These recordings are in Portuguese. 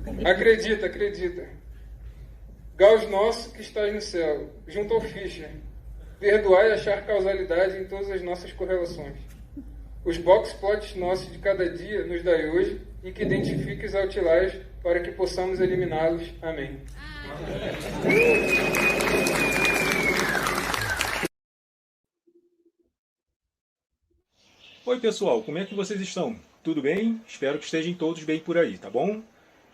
Acredita, acredita. Gauss nosso que estás no céu, junto ao Fischer, perdoar e achar causalidade em todas as nossas correlações. Os box plots nossos de cada dia nos dai hoje e que identifique os outliers para que possamos eliminá-los. Amém. Oi pessoal, como é que vocês estão? Tudo bem? Espero que estejam todos bem por aí, tá bom?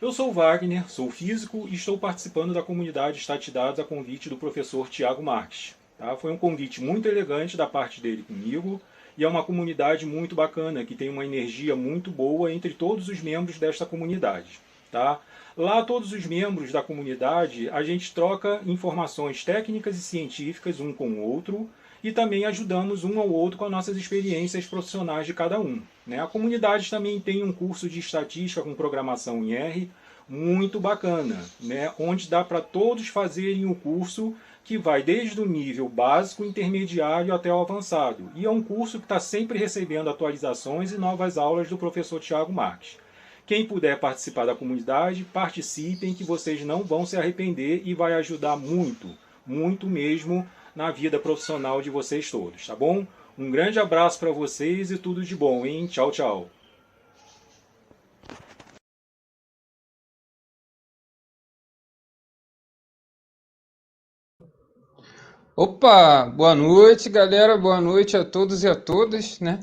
Eu sou o Wagner, sou físico e estou participando da comunidade Statidados a convite do professor Thiago Marques. Tá? Foi um convite muito elegante da parte dele comigo e é uma comunidade muito bacana, que tem uma energia muito boa entre todos os membros desta comunidade. Tá? Lá todos os membros da comunidade, a gente troca informações técnicas e científicas um com o outro e também ajudamos um ao outro com as nossas experiências profissionais de cada um. Né? A comunidade também tem um curso de estatística com programação em R muito bacana, né? Onde dá para todos fazerem o curso, que vai desde o nível básico, intermediário até o avançado. E é um curso que está sempre recebendo atualizações e novas aulas do professor Thiago Marques. Quem puder participar da comunidade, participem, que vocês não vão se arrepender e vai ajudar muito, muito mesmo na vida profissional de vocês todos, tá bom? Um grande abraço para vocês e tudo de bom, hein? Tchau, tchau. Opa, boa noite, galera. Boa noite a todos e a todas, né?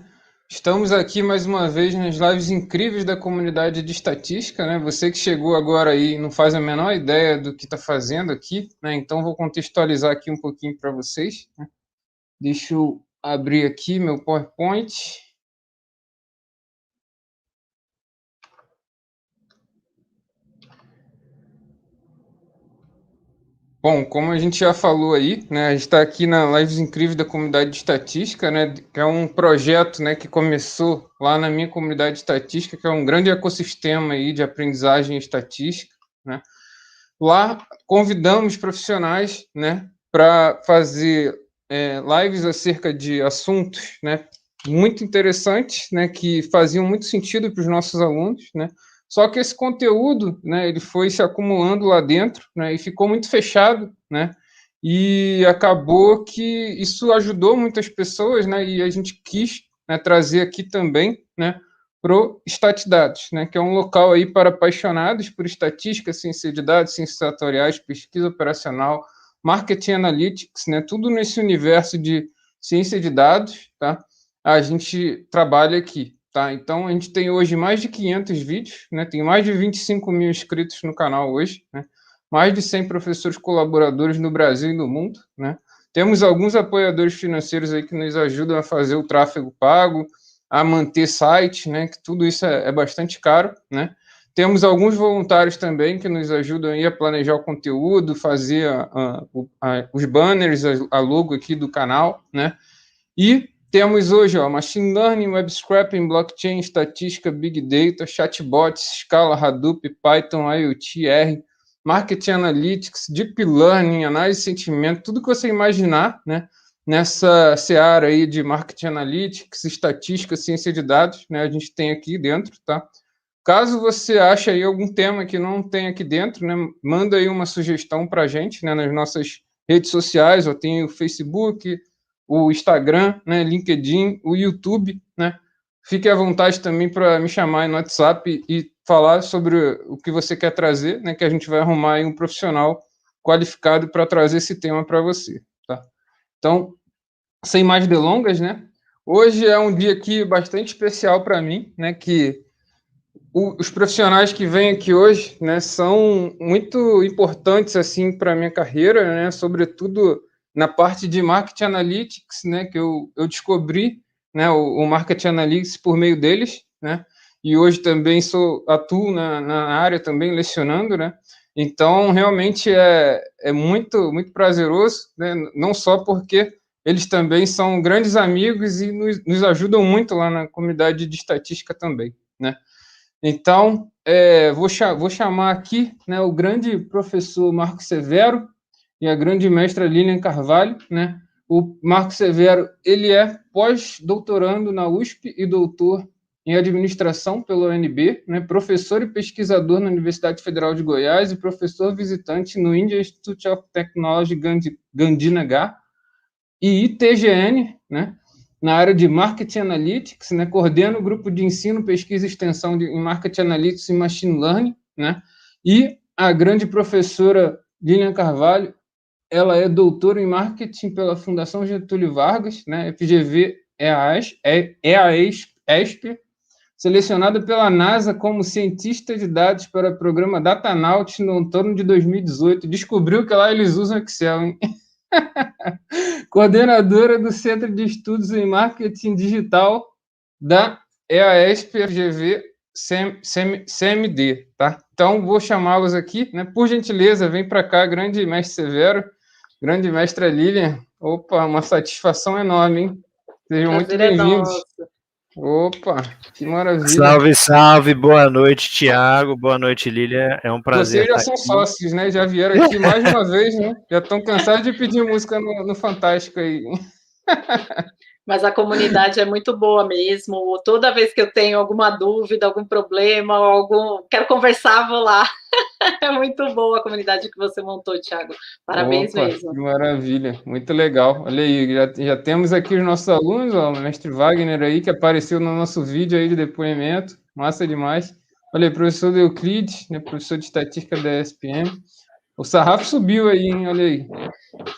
Estamos aqui mais uma vez nas lives incríveis da comunidade de estatística, né? Você que chegou agora aí não faz a menor ideia do que está fazendo aqui, né? Então vou contextualizar aqui um pouquinho para vocês, né? Deixa eu abrir aqui meu PowerPoint. Bom, como a gente já falou aí, né, a gente está aqui na Lives Incríveis da Comunidade de Estatística, né, que é um projeto, né, que começou lá na minha comunidade de estatística, que é um grande ecossistema aí de aprendizagem estatística, né. Lá convidamos profissionais, né, para fazer lives acerca de assuntos, né, muito interessantes, né, que faziam muito sentido para os nossos alunos, né. Só que esse conteúdo, né, ele foi se acumulando lá dentro, né, e ficou muito fechado, né, e acabou que isso ajudou muitas pessoas, né, e a gente quis, né, trazer aqui também, né, pro Statidados, né, que é um local aí para apaixonados por estatística, ciência de dados, ciências setoriais, pesquisa operacional, marketing analytics, né, tudo nesse universo de ciência de dados, tá? A gente trabalha aqui, tá? Então, a gente tem hoje mais de 500 vídeos, né? Tem mais de 25 mil inscritos no canal hoje, né? Mais de 100 professores colaboradores no Brasil e no mundo, né? Temos alguns apoiadores financeiros aí que nos ajudam a fazer o tráfego pago, a manter site, né? Que tudo isso é bastante caro, né? Temos alguns voluntários também que nos ajudam aí a planejar o conteúdo, fazer os banners, a logo aqui do canal, né? E temos hoje, ó, Machine Learning, Web Scraping, Blockchain, Estatística, Big Data, Chatbots, Scala, Hadoop, Python, IoT, R, Marketing Analytics, Deep Learning, Análise de sentimento, tudo que você imaginar, né, nessa seara aí de Marketing Analytics, Estatística, Ciência de Dados, né, a gente tem aqui dentro, tá? Caso você ache aí algum tema que não tem aqui dentro, né, manda aí uma sugestão para a gente, né, nas nossas redes sociais, ó, tem o Facebook, o Instagram, né, LinkedIn, o YouTube, né? Fique à vontade também para me chamar aí no WhatsApp e falar sobre o que você quer trazer, né, que a gente vai arrumar aí um profissional qualificado para trazer esse tema para você, tá? Então, sem mais delongas, né? Hoje é um dia aqui bastante especial para mim, né, que os profissionais que vêm aqui hoje, né, são muito importantes assim para a minha carreira, né, sobretudo na parte de Marketing Analytics, né, que eu descobri, né, o Marketing Analytics por meio deles, né, e hoje também atuo na área também lecionando, né, então realmente é muito, muito prazeroso, né, não só porque eles também são grandes amigos e nos ajudam muito lá na comunidade de estatística também, né. Então, vou chamar aqui, né, o grande professor Marco Severo e a grande mestra Lilian Carvalho, né? O Marco Severo, ele é pós-doutorando na USP e doutor em administração pela UNB, né, professor e pesquisador na Universidade Federal de Goiás e professor visitante no India Institute of Technology Gandhinagar e ITGN, né, na área de Marketing Analytics, né, coordena o grupo de ensino, pesquisa e extensão em Marketing Analytics e Machine Learning, né, e a grande professora Lilian Carvalho, ela é doutora em Marketing pela Fundação Getúlio Vargas, né, FGV ESP, selecionada pela NASA como cientista de dados para o programa Datanaut no outono de 2018. Descobriu que lá eles usam Excel, hein? Coordenadora do Centro de Estudos em Marketing Digital da EASP-FGV CMD, tá? Então, vou chamá-los aqui, né? Por gentileza, vem para cá, grande mestre Severo, grande mestra Lilian. Opa, uma satisfação enorme, hein? Sejam muito bem-vindos. Opa, que maravilha. Salve, salve, boa noite, Tiago, boa noite, Lilian, é um prazer. Vocês já são sócios, né? Já vieram aqui mais uma vez, né? Já estão cansados de pedir música no Fantástico aí. Mas a comunidade é muito boa mesmo. Toda vez que eu tenho alguma dúvida, algum problema, quero conversar, vou lá. É muito boa a comunidade que você montou, Tiago. Parabéns. Opa, mesmo. Que maravilha, muito legal. Olha aí, já temos aqui os nossos alunos, ó, o mestre Wagner aí, que apareceu no nosso vídeo aí de depoimento. Massa demais. Olha aí, professor Euclides, né, professor de estatística da ESPM. O sarrafo subiu aí, hein? Olha aí.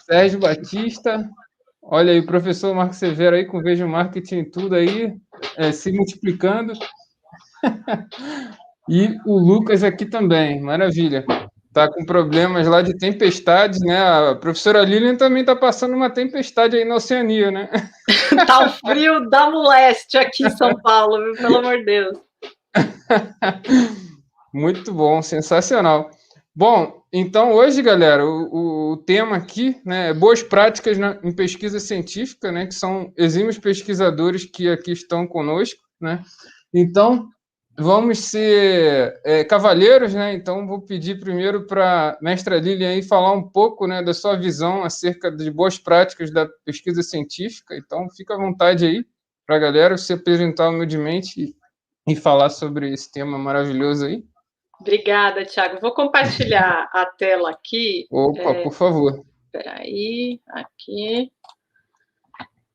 Sérgio Batista. Olha aí, o professor Marcos Severo aí, com Vejo Marketing e tudo aí, se multiplicando. E o Lucas aqui também, maravilha. Tá com problemas lá de tempestades, né? A professora Lilian também tá passando uma tempestade aí na Oceania, né? Tá o frio da moleste aqui em São Paulo, viu? Pelo amor de Deus. Muito bom, sensacional. Bom, então hoje, galera, o tema aqui, né, é boas práticas em pesquisa científica, né, que são exímios pesquisadores que aqui estão conosco, né? Então, vamos ser cavalheiros, né? Então, vou pedir primeiro para a mestra Lilian aí falar um pouco, né, da sua visão acerca de boas práticas da pesquisa científica. Então, fica à vontade aí para a galera se apresentar humildemente e falar sobre esse tema maravilhoso aí. Obrigada, Tiago. Vou compartilhar a tela aqui. Opa, por favor. Espera aí, aqui.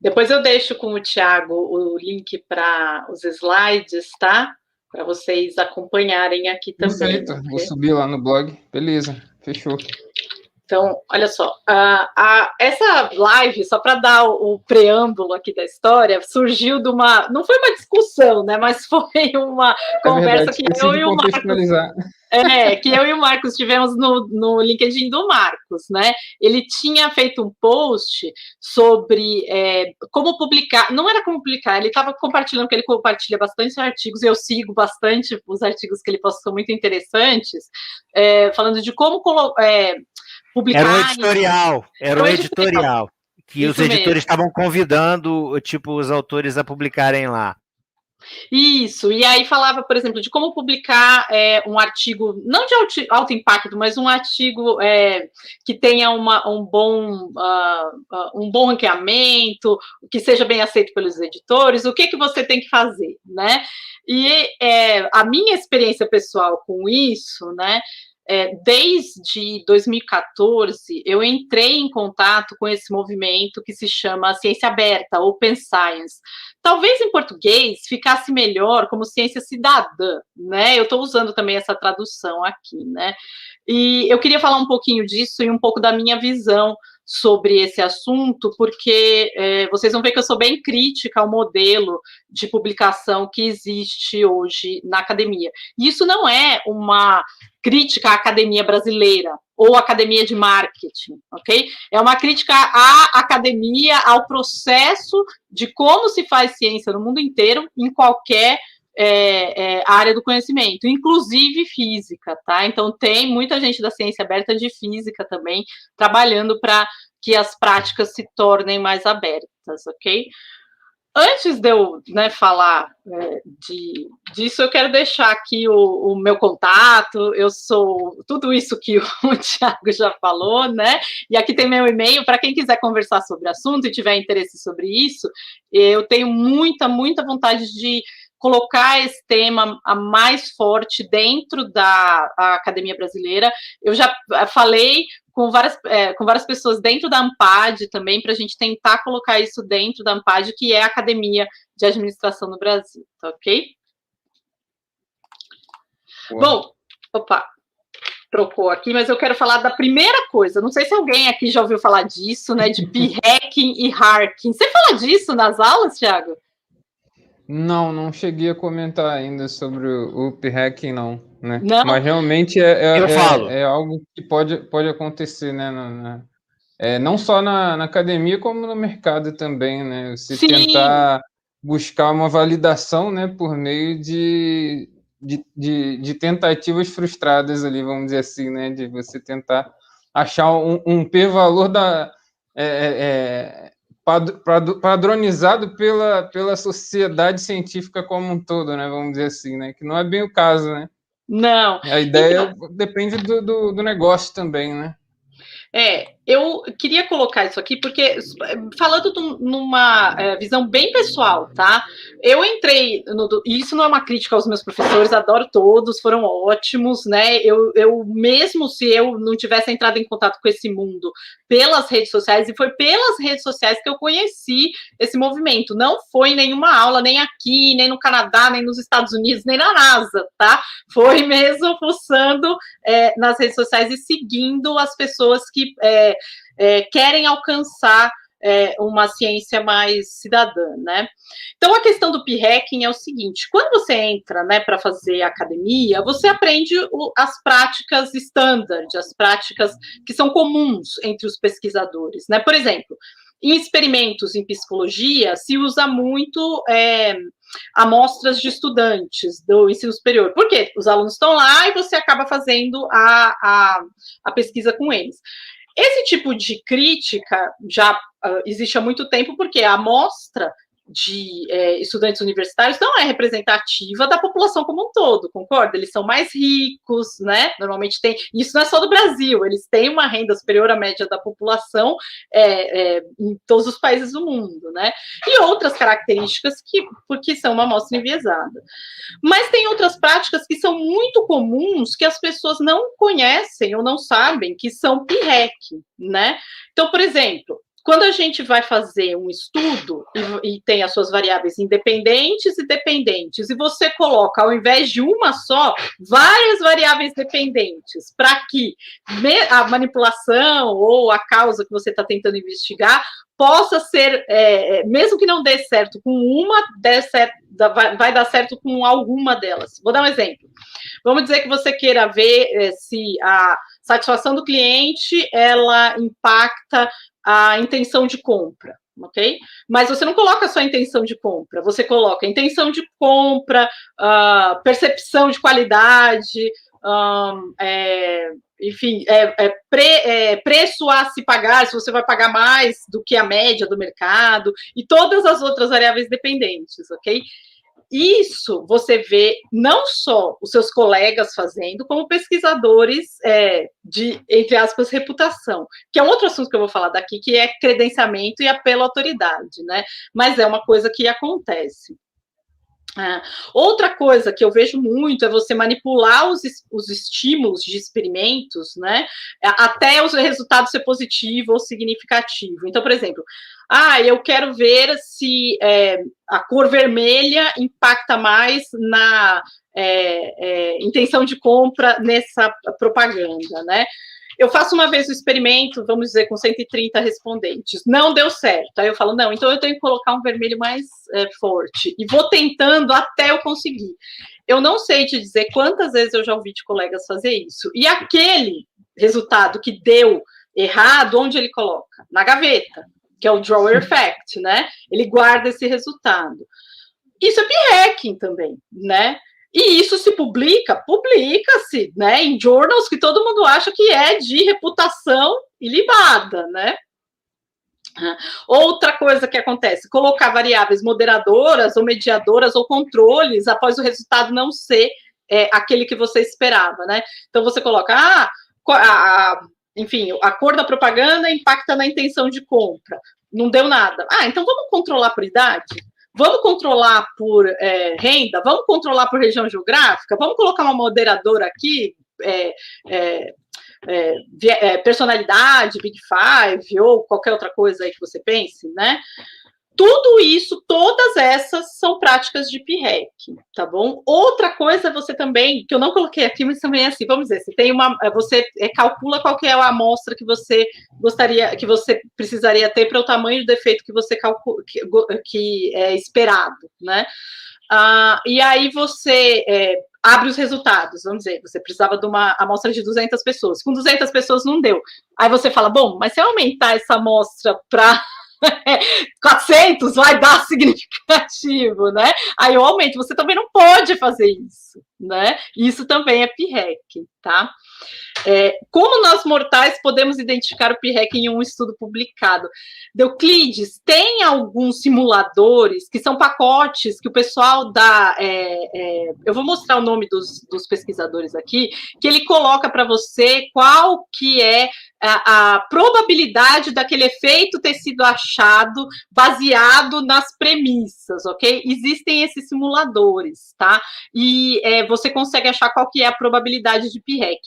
Depois eu deixo com o Tiago o link para os slides, tá? Para vocês acompanharem aqui também. Perfeito, okay? Vou subir lá no blog. Beleza, fechou. Então, olha só, essa live, só para dar o preâmbulo aqui da história, surgiu de uma... Não foi uma discussão, né? Mas foi uma conversa que eu e o Marcos... que eu e o Marcos tivemos no LinkedIn do Marcos, né? Ele tinha feito um post sobre como publicar... Não era como publicar, ele estava compartilhando, porque ele compartilha bastante artigos, e eu sigo bastante os artigos que ele posta, são muito interessantes, falando de como... publicar. Era um editorial que isso os editores estavam convidando, tipo, os autores a publicarem lá. Isso, e aí falava, por exemplo, de como publicar um artigo, não de alto impacto, mas um artigo que tenha um bom ranqueamento, que seja bem aceito pelos editores, o que você tem que fazer, né? E a minha experiência pessoal com isso, né? Desde 2014, eu entrei em contato com esse movimento que se chama Ciência Aberta, Open Science. Talvez em português ficasse melhor como ciência cidadã, né? Eu estou usando também essa tradução aqui, né? E eu queria falar um pouquinho disso e um pouco da minha visão sobre esse assunto, porque vocês vão ver que eu sou bem crítica ao modelo de publicação que existe hoje na academia. E isso não é uma crítica à academia brasileira ou academia de marketing, ok? É uma crítica à academia, ao processo de como se faz ciência no mundo inteiro, em qualquer área do conhecimento, inclusive física, tá? Então, tem muita gente da ciência aberta de física também trabalhando para que as práticas se tornem mais abertas, ok? Antes de eu falar disso, eu quero deixar aqui o meu contato. Eu sou tudo isso que o Tiago já falou, né? E aqui tem meu e-mail para quem quiser conversar sobre o assunto e tiver interesse sobre isso. Eu tenho muita vontade de colocar esse tema a mais forte dentro da academia brasileira. Eu já falei com várias pessoas dentro da ANPAD também, para a gente tentar colocar isso dentro da ANPAD, que é a Academia de Administração no Brasil, tá ok? Bom, opa, trocou aqui, mas eu quero falar da primeira coisa. Não sei se alguém aqui já ouviu falar disso, né, de p-hacking e hacking. Você fala disso nas aulas, Thiago? Não cheguei a comentar ainda sobre o p-hacking, não, né? Não? Mas realmente Eu falo. é algo que pode acontecer, né? Não só na academia, como no mercado também, né? Você Sim. tentar buscar uma validação, né, por meio de tentativas frustradas ali, vamos dizer assim, né? De você tentar achar um p-valor padronizado pela sociedade científica como um todo, né? Vamos dizer assim, né? Que não é bem o caso, né? Não. A ideia depende do negócio também, né? Eu queria colocar isso aqui porque, falando numa visão bem pessoal, tá? Eu entrei, e isso não é uma crítica aos meus professores, adoro todos, foram ótimos, né? Eu mesmo se eu não tivesse entrado em contato com esse mundo pelas redes sociais, e foi pelas redes sociais que eu conheci esse movimento, não foi em nenhuma aula, nem aqui, nem no Canadá, nem nos Estados Unidos, nem na NASA, tá? Foi mesmo fuçando nas redes sociais e seguindo as pessoas que querem alcançar uma ciência mais cidadã, né? Então, a questão do p-hacking é o seguinte, quando você entra, né, para fazer academia, você aprende as práticas standard, as práticas que são comuns entre os pesquisadores, né? Por exemplo, em experimentos em psicologia, se usa muito amostras de estudantes do ensino superior. Por quê? Os alunos estão lá e você acaba fazendo a pesquisa com eles. Esse tipo de crítica já existe há muito tempo, porque a amostra de estudantes universitários não é representativa da população como um todo, concorda? Eles são mais ricos, né? Normalmente tem, isso não é só do Brasil, eles têm uma renda superior à média da população em todos os países do mundo, né? E outras características porque são uma amostra enviesada. Mas tem outras práticas que são muito comuns que as pessoas não conhecem ou não sabem que são p-hacking, né? Então, por exemplo, quando a gente vai fazer um estudo e tem as suas variáveis independentes e dependentes, e você coloca, ao invés de uma só, várias variáveis dependentes, para que a manipulação ou a causa que você está tentando investigar possa ser, mesmo que não dê certo com uma, vai dar certo com alguma delas. Vou dar um exemplo. Vamos dizer que você queira ver se a satisfação do cliente, ela impacta a intenção de compra, ok? Mas você não coloca só a intenção de compra, você coloca intenção de compra, percepção de qualidade, enfim, preço a se pagar, se você vai pagar mais do que a média do mercado, e todas as outras variáveis dependentes, ok? Isso você vê não só os seus colegas fazendo, como pesquisadores de, entre aspas, reputação, que é um outro assunto que eu vou falar daqui, que é credenciamento e apelo à autoridade, né? Mas é uma coisa que acontece. Outra coisa que eu vejo muito é você manipular os estímulos de experimentos, né, até o resultado ser positivo ou significativo. Então, por exemplo, eu quero ver se a cor vermelha impacta mais na intenção de compra nessa propaganda, né? Eu faço uma vez o experimento, vamos dizer, com 130 respondentes. Não deu certo. Aí eu falo, não, então eu tenho que colocar um vermelho mais forte. E vou tentando até eu conseguir. Eu não sei te dizer quantas vezes eu já ouvi de colegas fazer isso. E aquele resultado que deu errado, onde ele coloca? Na gaveta, que é o drawer effect, né? Ele guarda esse resultado. Isso é p-hacking também, né? E isso se publica-se, né, em journals que todo mundo acha que é de reputação ilibada, né? Outra coisa que acontece, colocar variáveis moderadoras ou mediadoras ou controles após o resultado não ser aquele que você esperava, né? Então você coloca, enfim, a cor da propaganda impacta na intenção de compra. Não deu nada. Então vamos controlar por idade? Vamos controlar por renda? Vamos controlar por região geográfica? Vamos colocar uma moderadora aqui, personalidade, Big Five, ou qualquer outra coisa aí que você pense, né? Tudo isso, todas essas são práticas de PREC, tá bom? Outra coisa, você também, que eu não coloquei aqui, mas também é assim, vamos dizer, você calcula qual que é a amostra que você gostaria, que você precisaria ter para o tamanho do defeito que você calcula, que é esperado, né? E aí você abre os resultados, vamos dizer, você precisava de uma amostra de 200 pessoas, com 200 pessoas não deu. Aí você fala, bom, mas se eu aumentar essa amostra para 400 vai dar significativo, né? Aí eu aumento, você também não pode fazer isso, né? Isso também é PREC, tá? Como nós mortais podemos identificar o PREC em um estudo publicado? Euclides, tem alguns simuladores que são pacotes que o pessoal dá. Eu vou mostrar o nome dos pesquisadores aqui, que ele coloca para você qual que é a probabilidade daquele efeito ter sido achado baseado nas premissas, ok? Existem esses simuladores, tá? E você consegue achar qual que é a probabilidade de PREC.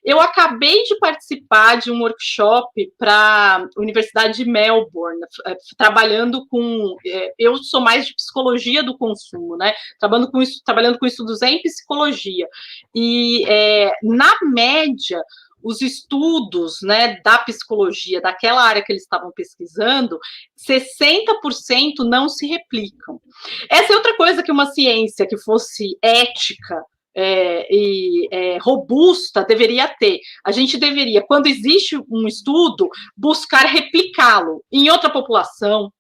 Eu acabei de participar de um workshop para a Universidade de Melbourne, trabalhando com... eu sou mais de psicologia do consumo, né? Trabalhando com estudos em psicologia. E, na média, os estudos, né, da psicologia, daquela área que eles estavam pesquisando, 60% não se replicam. Essa é outra coisa que uma ciência que fosse ética robusta deveria ter. A gente deveria, quando existe um estudo, buscar replicá-lo em outra população,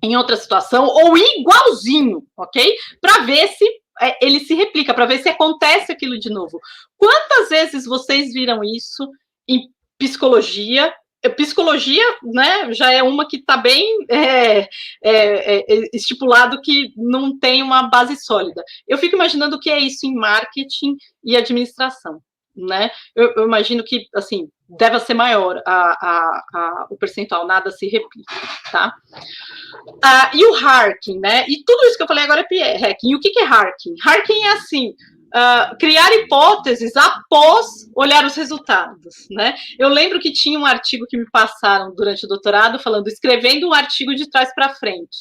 em outra situação, ou igualzinho, ok? Para ver se ele se replica, para ver se acontece aquilo de novo. Quantas vezes vocês viram isso em psicologia? Psicologia, né, já é uma que está bem estipulado que não tem uma base sólida. Eu fico imaginando o que é isso em marketing e administração, né? Eu imagino que, assim, deve ser maior o percentual, nada se replica, tá? E o hacking, né? E tudo isso que eu falei agora é hacking. E o que é hacking? Hacking é assim... criar hipóteses após olhar os resultados, né? Eu lembro que tinha um artigo que me passaram durante o doutorado falando, escrevendo um artigo de trás para frente.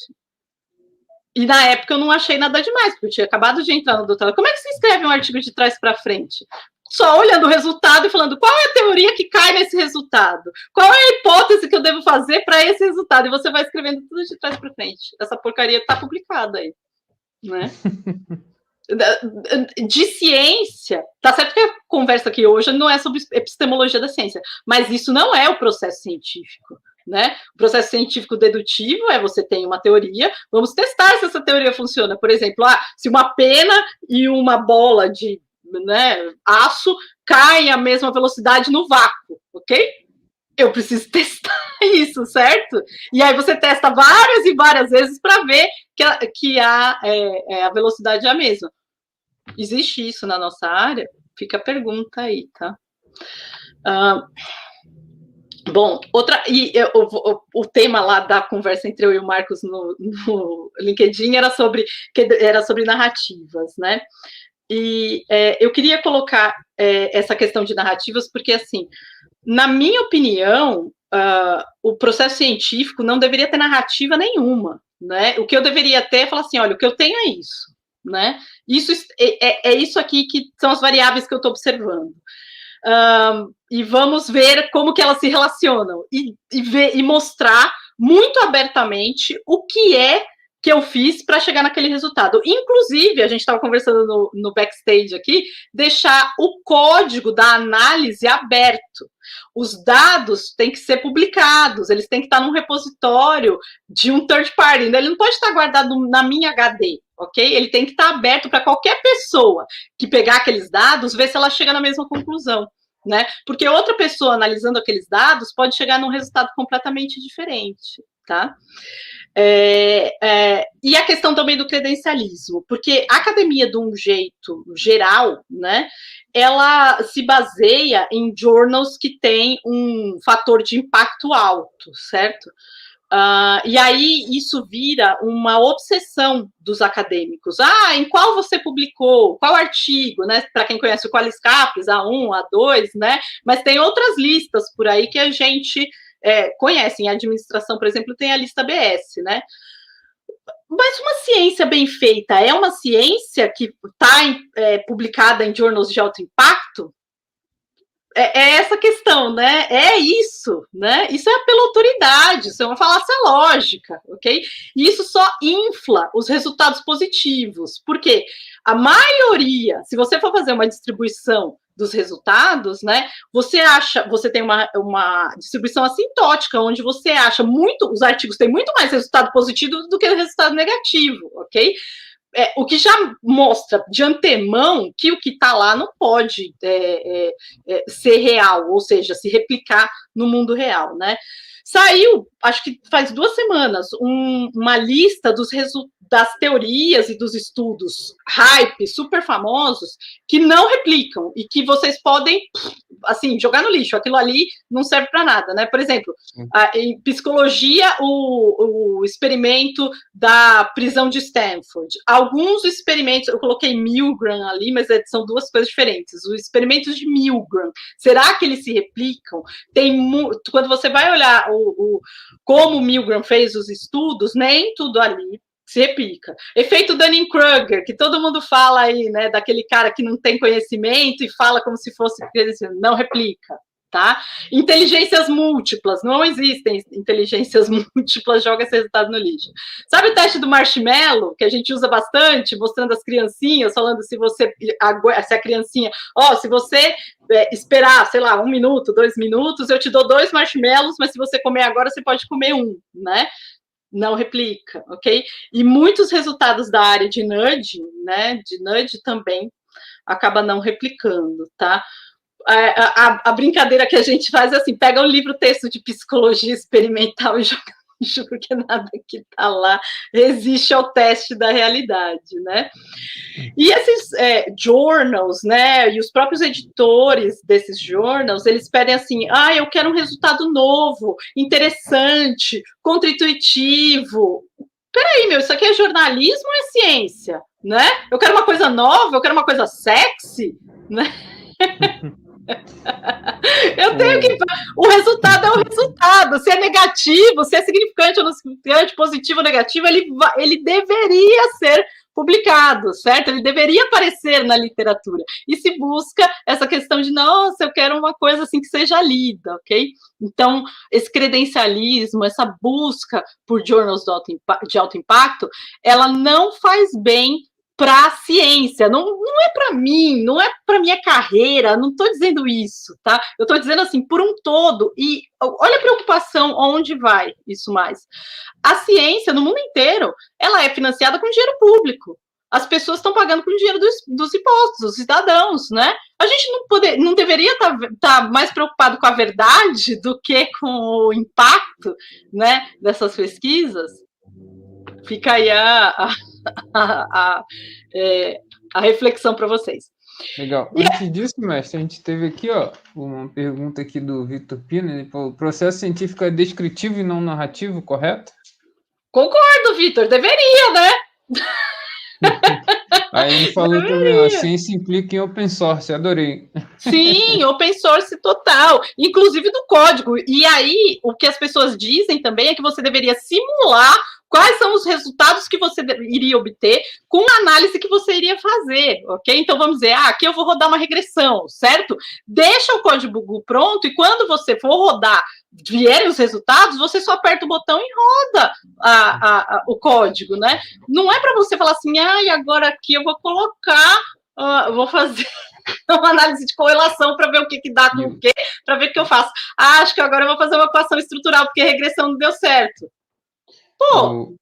E na época eu não achei nada demais, porque eu tinha acabado de entrar no doutorado. Como é que se escreve um artigo de trás para frente? Só olhando o resultado e falando qual é a teoria que cai nesse resultado? Qual é a hipótese que eu devo fazer para esse resultado? E você vai escrevendo tudo de trás para frente. Essa porcaria está publicada aí, né? De ciência, tá certo que a conversa aqui hoje não é sobre epistemologia da ciência, mas isso não é o processo científico, né? O processo científico dedutivo é você tem uma teoria, vamos testar se essa teoria funciona. Por exemplo, se uma pena e uma bola de aço caem à mesma velocidade no vácuo, ok? Eu preciso testar isso, certo? E aí você testa várias e várias vezes para ver que a velocidade é a mesma. Existe isso na nossa área? Fica a pergunta aí, tá? Bom, o tema lá da conversa entre eu e o Marcos no LinkedIn era sobre narrativas, né? E eu queria colocar essa questão de narrativas porque, assim, na minha opinião, o processo científico não deveria ter narrativa nenhuma, né? O que eu deveria ter é falar assim, olha, o que eu tenho é isso, né? Isso é isso aqui que são as variáveis que eu estou observando. E vamos ver como que elas se relacionam e mostrar muito abertamente o que é que eu fiz para chegar naquele resultado. Inclusive, a gente estava conversando no backstage aqui, deixar o código da análise aberto. Os dados têm que ser publicados, eles têm que estar num repositório de um third party, ele não pode estar guardado na minha HD, ok? Ele tem que estar aberto para qualquer pessoa que pegar aqueles dados, ver se ela chega na mesma conclusão, né? Porque outra pessoa analisando aqueles dados pode chegar num resultado completamente diferente, tá? E a questão também do credencialismo, porque a academia, de um jeito geral, né, ela se baseia em journals que têm um fator de impacto alto, certo? E aí isso vira uma obsessão dos acadêmicos. Em qual você publicou? Qual artigo? Né? Para quem conhece o Qualiscapes, A1, A2, né? Mas tem outras listas por aí que a gente conhece. Em administração, por exemplo, tem a lista BS, né? Mas uma ciência bem feita é uma ciência que está publicada em journals de alto impacto? É essa questão, né? É isso, né? Isso é pela autoridade, isso é uma falácia lógica, ok? E isso só infla os resultados positivos, porque a maioria, se você for fazer uma distribuição dos resultados, né? Você tem uma distribuição assintótica, onde você acha os artigos têm muito mais resultado positivo do que resultado negativo, ok? O que já mostra de antemão que o que está lá não pode ser real, ou seja, se replicar no mundo real, né? Saiu, acho que faz 2 semanas, uma lista das teorias e dos estudos hype, super famosos, que não replicam e que vocês podem, assim, jogar no lixo. Aquilo ali não serve para nada, né? Por exemplo, em psicologia, o experimento da prisão de Stanford. Alguns experimentos, eu coloquei Milgram ali, mas são 2 coisas diferentes. Os experimentos de Milgram, será que eles se replicam? Quando você vai olhar como Milgram fez os estudos, nem tudo ali se replica. Efeito Dunning-Kruger, que todo mundo fala aí, né, daquele cara que não tem conhecimento e fala como se fosse, não replica, tá? Inteligências múltiplas, não existem inteligências múltiplas, joga esse resultado no lixo. Sabe o teste do marshmallow, que a gente usa bastante, mostrando as criancinhas, falando se a criancinha, se você esperar, sei lá, 1 minuto, 2 minutos, eu te dou 2 marshmallows, mas se você comer agora, você pode comer 1, né? Não replica, ok? E muitos resultados da área de nudging, né, de nudge também, acaba não replicando, tá? A brincadeira que a gente faz é assim, pega um livro-texto de psicologia experimental e joga no lixo, porque nada que está lá resiste ao teste da realidade, né? E esses journals, né, e os próprios editores desses journals, eles pedem assim, eu quero um resultado novo, interessante, contra-intuitivo. Peraí, isso aqui é jornalismo ou é ciência, né? Eu quero uma coisa nova, eu quero uma coisa sexy, né? Eu tenho que... O resultado é o resultado. Se é negativo, se é significante ou não significante, positivo ou negativo, ele deveria ser publicado, certo? Ele deveria aparecer na literatura. E se busca essa questão de, nossa, eu quero uma coisa assim que seja lida, ok? Então, esse credencialismo, essa busca por journals de alto impacto, ela não faz bem para a ciência, não é para mim, não é para minha carreira, não estou dizendo isso, tá? Eu estou dizendo assim, por um todo, e olha a preocupação, onde vai isso mais. A ciência, no mundo inteiro, ela é financiada com dinheiro público. As pessoas estão pagando com dinheiro dos impostos, dos cidadãos, né? A gente não deveria estar mais preocupado com a verdade do que com o impacto, né, dessas pesquisas? Fica aí a reflexão para vocês. Legal. Antes disso, mestre, a gente teve aqui uma pergunta aqui do Vitor Pina. Ele falou: o processo científico é descritivo e não narrativo, correto? Concordo, Vitor, deveria, né? Aí ele falou também, a ciência implica em open source, adorei. Sim, open source total, inclusive do código. E aí, o que as pessoas dizem também é que você deveria simular quais são os resultados que você iria obter com a análise que você iria fazer, ok? Então, vamos dizer, aqui eu vou rodar uma regressão, certo? Deixa o código pronto e quando você for rodar, vierem os resultados, você só aperta o botão e roda o código, né? Não é para você falar assim, agora aqui eu vou colocar, vou fazer uma análise de correlação para ver o que dá com o quê, para ver o que eu faço. Acho que agora eu vou fazer uma equação estrutural, porque a regressão não deu certo. Pô!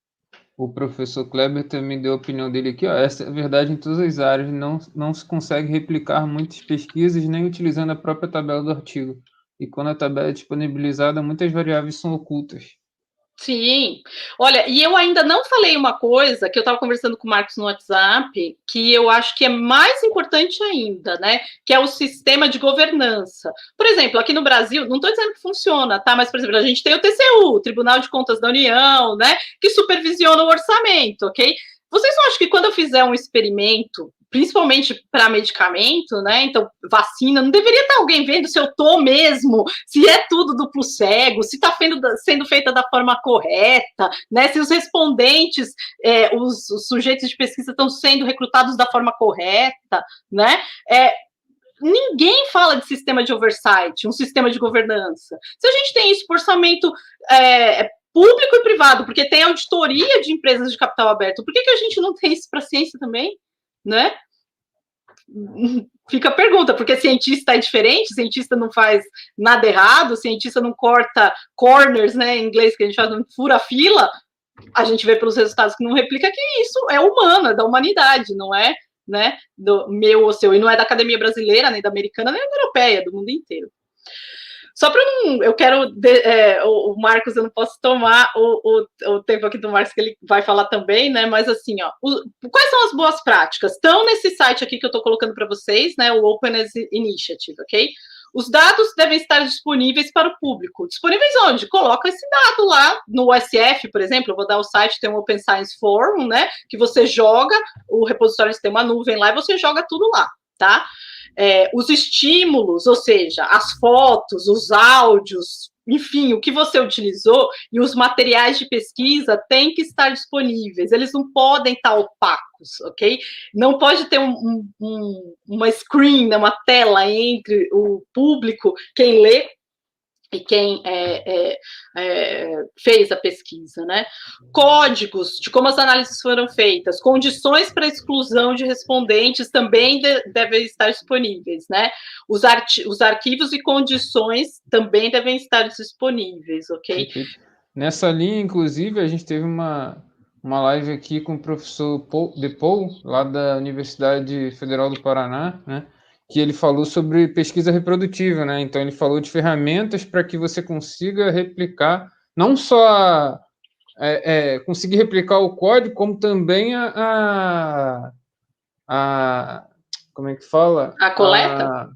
O professor Kleber também deu a opinião dele aqui, essa é a verdade em todas as áreas, não se consegue replicar muitas pesquisas nem utilizando a própria tabela do artigo. E quando a tabela é disponibilizada, muitas variáveis são ocultas. Sim. Olha, e eu ainda não falei uma coisa que eu estava conversando com o Marcos no WhatsApp, que eu acho que é mais importante ainda, né? Que é o sistema de governança. Por exemplo, aqui no Brasil, não estou dizendo que funciona, tá? Mas, por exemplo, a gente tem o TCU, o Tribunal de Contas da União, né? Que supervisiona o orçamento, ok? Vocês não acham que quando eu fizer um experimento, principalmente para medicamento, né? Então, vacina, não deveria estar alguém vendo se eu tô mesmo, se é tudo duplo cego, se está sendo feita da forma correta, né? Se os respondentes, os sujeitos de pesquisa estão sendo recrutados da forma correta, né? Ninguém fala de sistema de oversight, um sistema de governança. Se a gente tem isso por orçamento público e privado, porque tem auditoria de empresas de capital aberto, por que a gente não tem isso para a ciência também, né? Fica a pergunta, porque cientista é diferente, cientista não faz nada errado, cientista não corta corners, né, em inglês, que a gente faz, não fura fila, a gente vê pelos resultados que não replica que isso é humano, é da humanidade, não é, né, do meu ou seu, e não é da academia brasileira, nem da americana, nem da europeia, do mundo inteiro. Só para não, eu quero, o Marcos, eu não posso tomar o tempo aqui do Marcos, que ele vai falar também, né, mas assim, ó, quais são as boas práticas? Estão nesse site aqui que eu estou colocando para vocês, né, o Openness Initiative, ok? Os dados devem estar disponíveis para o público. Disponíveis onde? Coloca esse dado lá no USF, por exemplo, eu vou dar o site, tem um Open Science Forum, né, que você joga, o repositório tem uma nuvem lá e você joga tudo lá, tá? Os estímulos, ou seja, as fotos, os áudios, enfim, o que você utilizou e os materiais de pesquisa têm que estar disponíveis, eles não podem estar opacos, ok? Não pode ter uma screen, né, uma tela entre o público, quem lê, e quem fez a pesquisa, né? Códigos de como as análises foram feitas, condições para exclusão de respondentes também devem estar disponíveis, né? Os arquivos e condições também devem estar disponíveis, ok? Nessa linha, inclusive, a gente teve uma live aqui com o professor Paul, lá da Universidade Federal do Paraná, né? Que ele falou sobre pesquisa reprodutiva, né? Então, ele falou de ferramentas para que você consiga replicar, não só conseguir replicar o código, como também como é que fala? A coleta?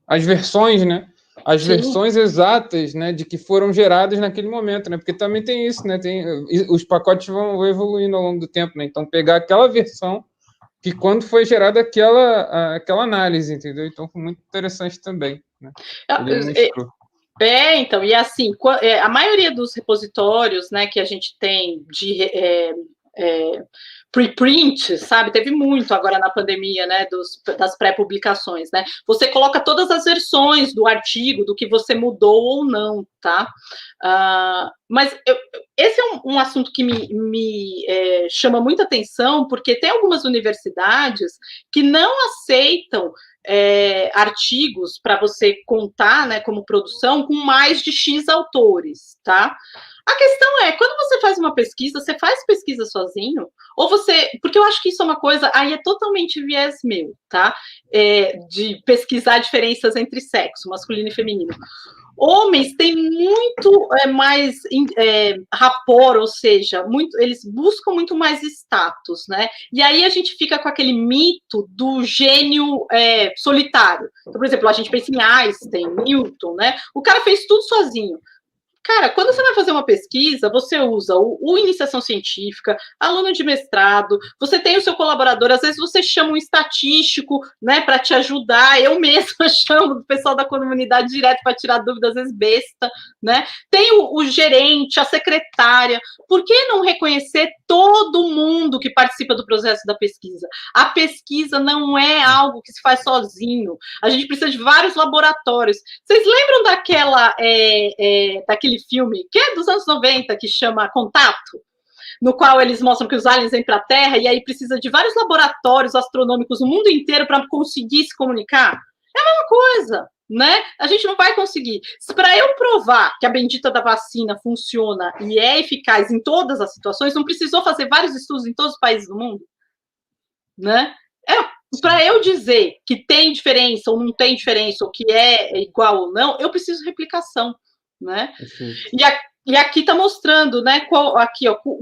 As versões, né? As Sim. Versões exatas, né, de que foram geradas naquele momento, né? Porque também tem isso, né? Os pacotes vão evoluindo ao longo do tempo, né? Então, pegar aquela versão que quando foi gerada aquela análise, entendeu? Então, foi muito interessante também, né? Ele mostrou. Então, e assim, a maioria dos repositórios, né, que a gente tem de preprint, sabe? Teve muito agora na pandemia, né, das pré-publicações, né? Você coloca todas as versões do artigo, do que você mudou ou não, tá? Mas esse é um assunto que me chama muita atenção, porque tem algumas universidades que não aceitam artigos para você contar, né, como produção, com mais de X autores, tá? A questão é, quando você faz uma pesquisa, você faz pesquisa sozinho? Ou você... Porque eu acho que isso é uma coisa... Aí é totalmente viés meu, tá? De pesquisar diferenças entre sexo, masculino e feminino. Homens têm muito mais rapport, ou seja, eles buscam muito mais status, né? E aí a gente fica com aquele mito do gênio solitário. Então, por exemplo, a gente pensa em Einstein, Newton, né? O cara fez tudo sozinho. Cara, quando você vai fazer uma pesquisa, você usa o iniciação científica, aluno de mestrado, você tem o seu colaborador, às vezes você chama um estatístico, né, para te ajudar. Eu mesma chamo o pessoal da comunidade direto para tirar dúvidas, às vezes besta, né? Tem o gerente, a secretária. Por que não reconhecer todo mundo que participa do processo da pesquisa? A pesquisa não é algo que se faz sozinho. A gente precisa de vários laboratórios. Vocês lembram daquele filme, que é dos anos 90, que chama Contato, no qual eles mostram que os aliens vêm para a Terra e aí precisa de vários laboratórios astronômicos no mundo inteiro para conseguir se comunicar? É a mesma coisa, né? A gente não vai conseguir. Para eu provar que a bendita da vacina funciona e é eficaz em todas as situações, não precisou fazer vários estudos em todos os países do mundo? Né? Para eu dizer que tem diferença ou não tem diferença, ou que é igual ou não, eu preciso de replicação. né? Perfeito. E aqui está mostrando, né,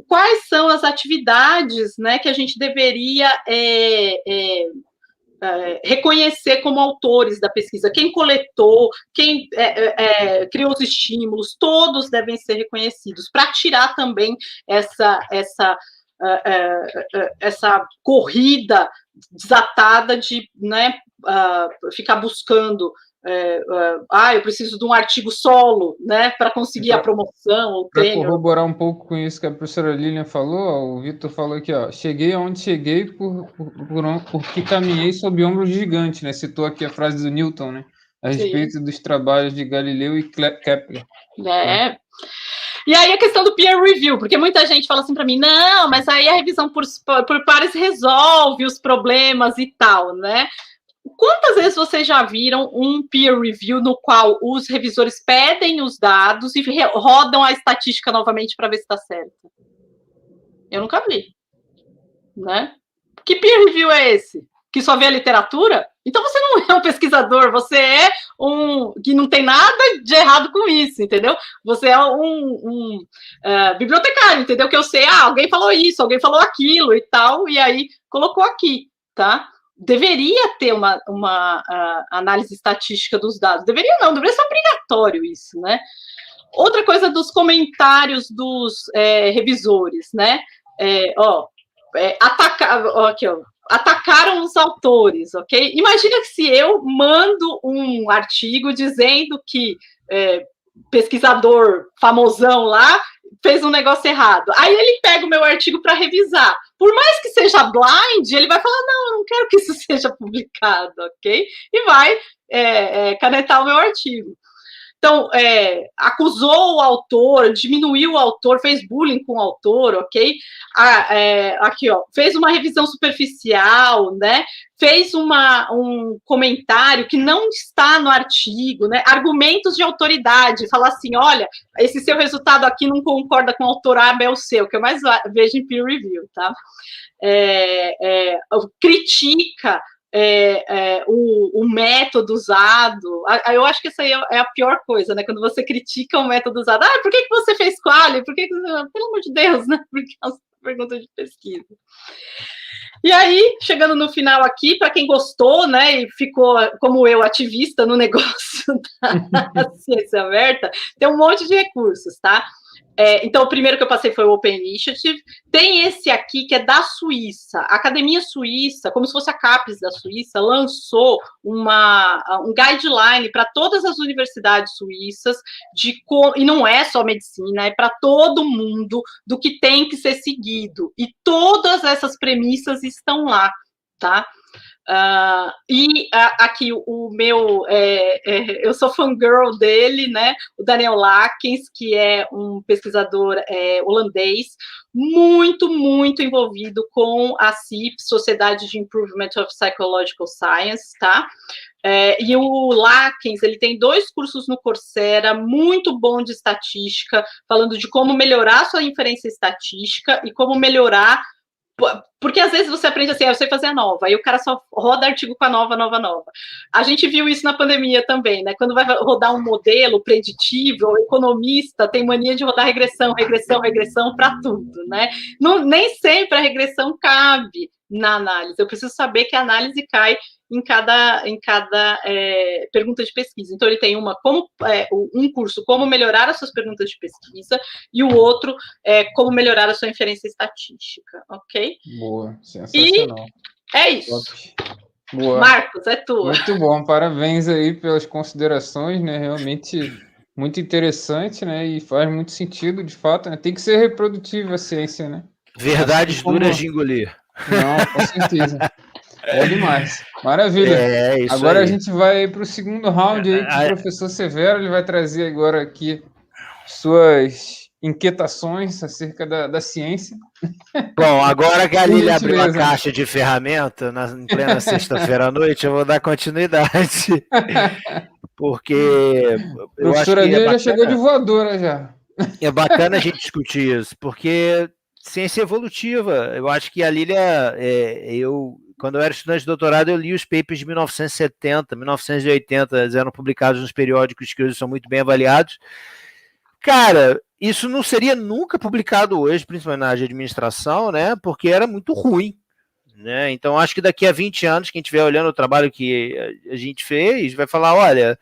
quais são as atividades, né, que a gente deveria reconhecer como autores da pesquisa. Quem coletou, quem criou os estímulos, todos devem ser reconhecidos, para tirar também essa corrida desatada de, né, ficar buscando eu preciso de um artigo solo, né, para conseguir a promoção ou Para tenure. corroborar um pouco com isso que a professora Lilian falou, o Vitor falou aqui, ó, cheguei onde cheguei porque caminhei sob ombros de gigante, né? Citou aqui a frase do Newton, né? A respeito dos trabalhos de Galileu e Kepler. E aí a questão do peer review, porque muita gente fala assim para mim, não, mas aí a revisão por pares resolve os problemas e tal, né? Quantas vezes vocês já viram um peer review no qual os revisores pedem os dados e rodam a estatística novamente para ver se está certo? Eu nunca vi, né? Que peer review é esse? Que só vê a literatura? Então você não é um pesquisador, você é que não tem nada de errado com isso, entendeu? Você é um bibliotecário, entendeu? Que eu sei, alguém falou isso, alguém falou aquilo e tal, e aí colocou aqui, tá? Deveria ter uma análise estatística dos dados. Deveria ser obrigatório isso, né? Outra coisa dos comentários dos revisores, né? Atacaram os autores, ok? Imagina que se eu mando um artigo dizendo que pesquisador famosão lá fez um negócio errado. Aí ele pega o meu artigo para revisar. Por mais que seja blind, ele vai falar, não, eu não quero que isso seja publicado, ok? E vai canetar o meu artigo. Então, acusou o autor, diminuiu o autor, fez bullying com o autor, ok? Aqui, ó, fez uma revisão superficial, né? Fez um comentário que não está no artigo, né? Argumentos de autoridade, fala assim, olha, esse seu resultado aqui não concorda com o autor A, B ou C, o que eu mais vejo em peer review, tá? Critica o método usado. Eu acho que essa aí é a pior coisa, né? Quando você critica o método usado. Por que você fez quali? Por que pelo amor de Deus, né? Porque é uma pergunta de pesquisa. E aí, chegando no final aqui, para quem gostou, né, e ficou, como eu, ativista no negócio da ciência aberta, tem um monte de recursos, tá? Então, o primeiro que eu passei foi o Open Initiative. Tem esse aqui, que é da Suíça. A Academia Suíça, como se fosse a CAPES da Suíça, lançou um guideline para todas as universidades suíças, e não é só medicina, é para todo mundo, do que tem que ser seguido. E todas essas premissas estão lá, tá? Aqui o meu, eu sou fangirl dele, né? O Daniel Lakens, que é um pesquisador holandês, muito envolvido com a CIP, Sociedade de Improvement of Psychological Science, tá? E o Lakens, ele tem 2 cursos no Coursera, muito bom de estatística, falando de como melhorar sua inferência estatística e como melhorar. Porque às vezes você aprende assim, eu sei fazer a nova, aí o cara só roda artigo com a nova. A gente viu isso na pandemia também, né? Quando vai rodar um modelo preditivo, o economista tem mania de rodar regressão para tudo, né? Nem sempre a regressão cabe na análise. Eu preciso saber que a análise cai em cada pergunta de pesquisa. Então, ele tem um curso, como melhorar as suas perguntas de pesquisa, e o outro, como melhorar a sua inferência estatística, ok? Boa, sensacional. E é isso. Top. Boa. Marcos, é tua. Muito bom, parabéns aí pelas considerações, né? Realmente muito interessante, né? E faz muito sentido, de fato, né? Tem que ser reprodutível a ciência, né? Verdades duras de engolir. Não, com certeza. É demais. Maravilha. Isso agora aí. A gente vai para o segundo round aí, que o professor Severo ele vai trazer agora aqui suas inquietações acerca da ciência. Bom, agora que a Lília abriu a caixa de ferramenta em plena sexta-feira à noite, eu vou dar continuidade. Porque a professora Lília já chegou de voadora já. É bacana a gente discutir isso, porque ciência evolutiva. Eu acho que a Lília, quando eu era estudante de doutorado, eu li os papers de 1970, 1980, eles eram publicados nos periódicos que hoje são muito bem avaliados, Cara, isso não seria nunca publicado hoje, principalmente na área de administração, né? Porque era muito ruim. Né? Então, acho que daqui a 20 anos, quem estiver olhando o trabalho que a gente fez, vai falar, olha,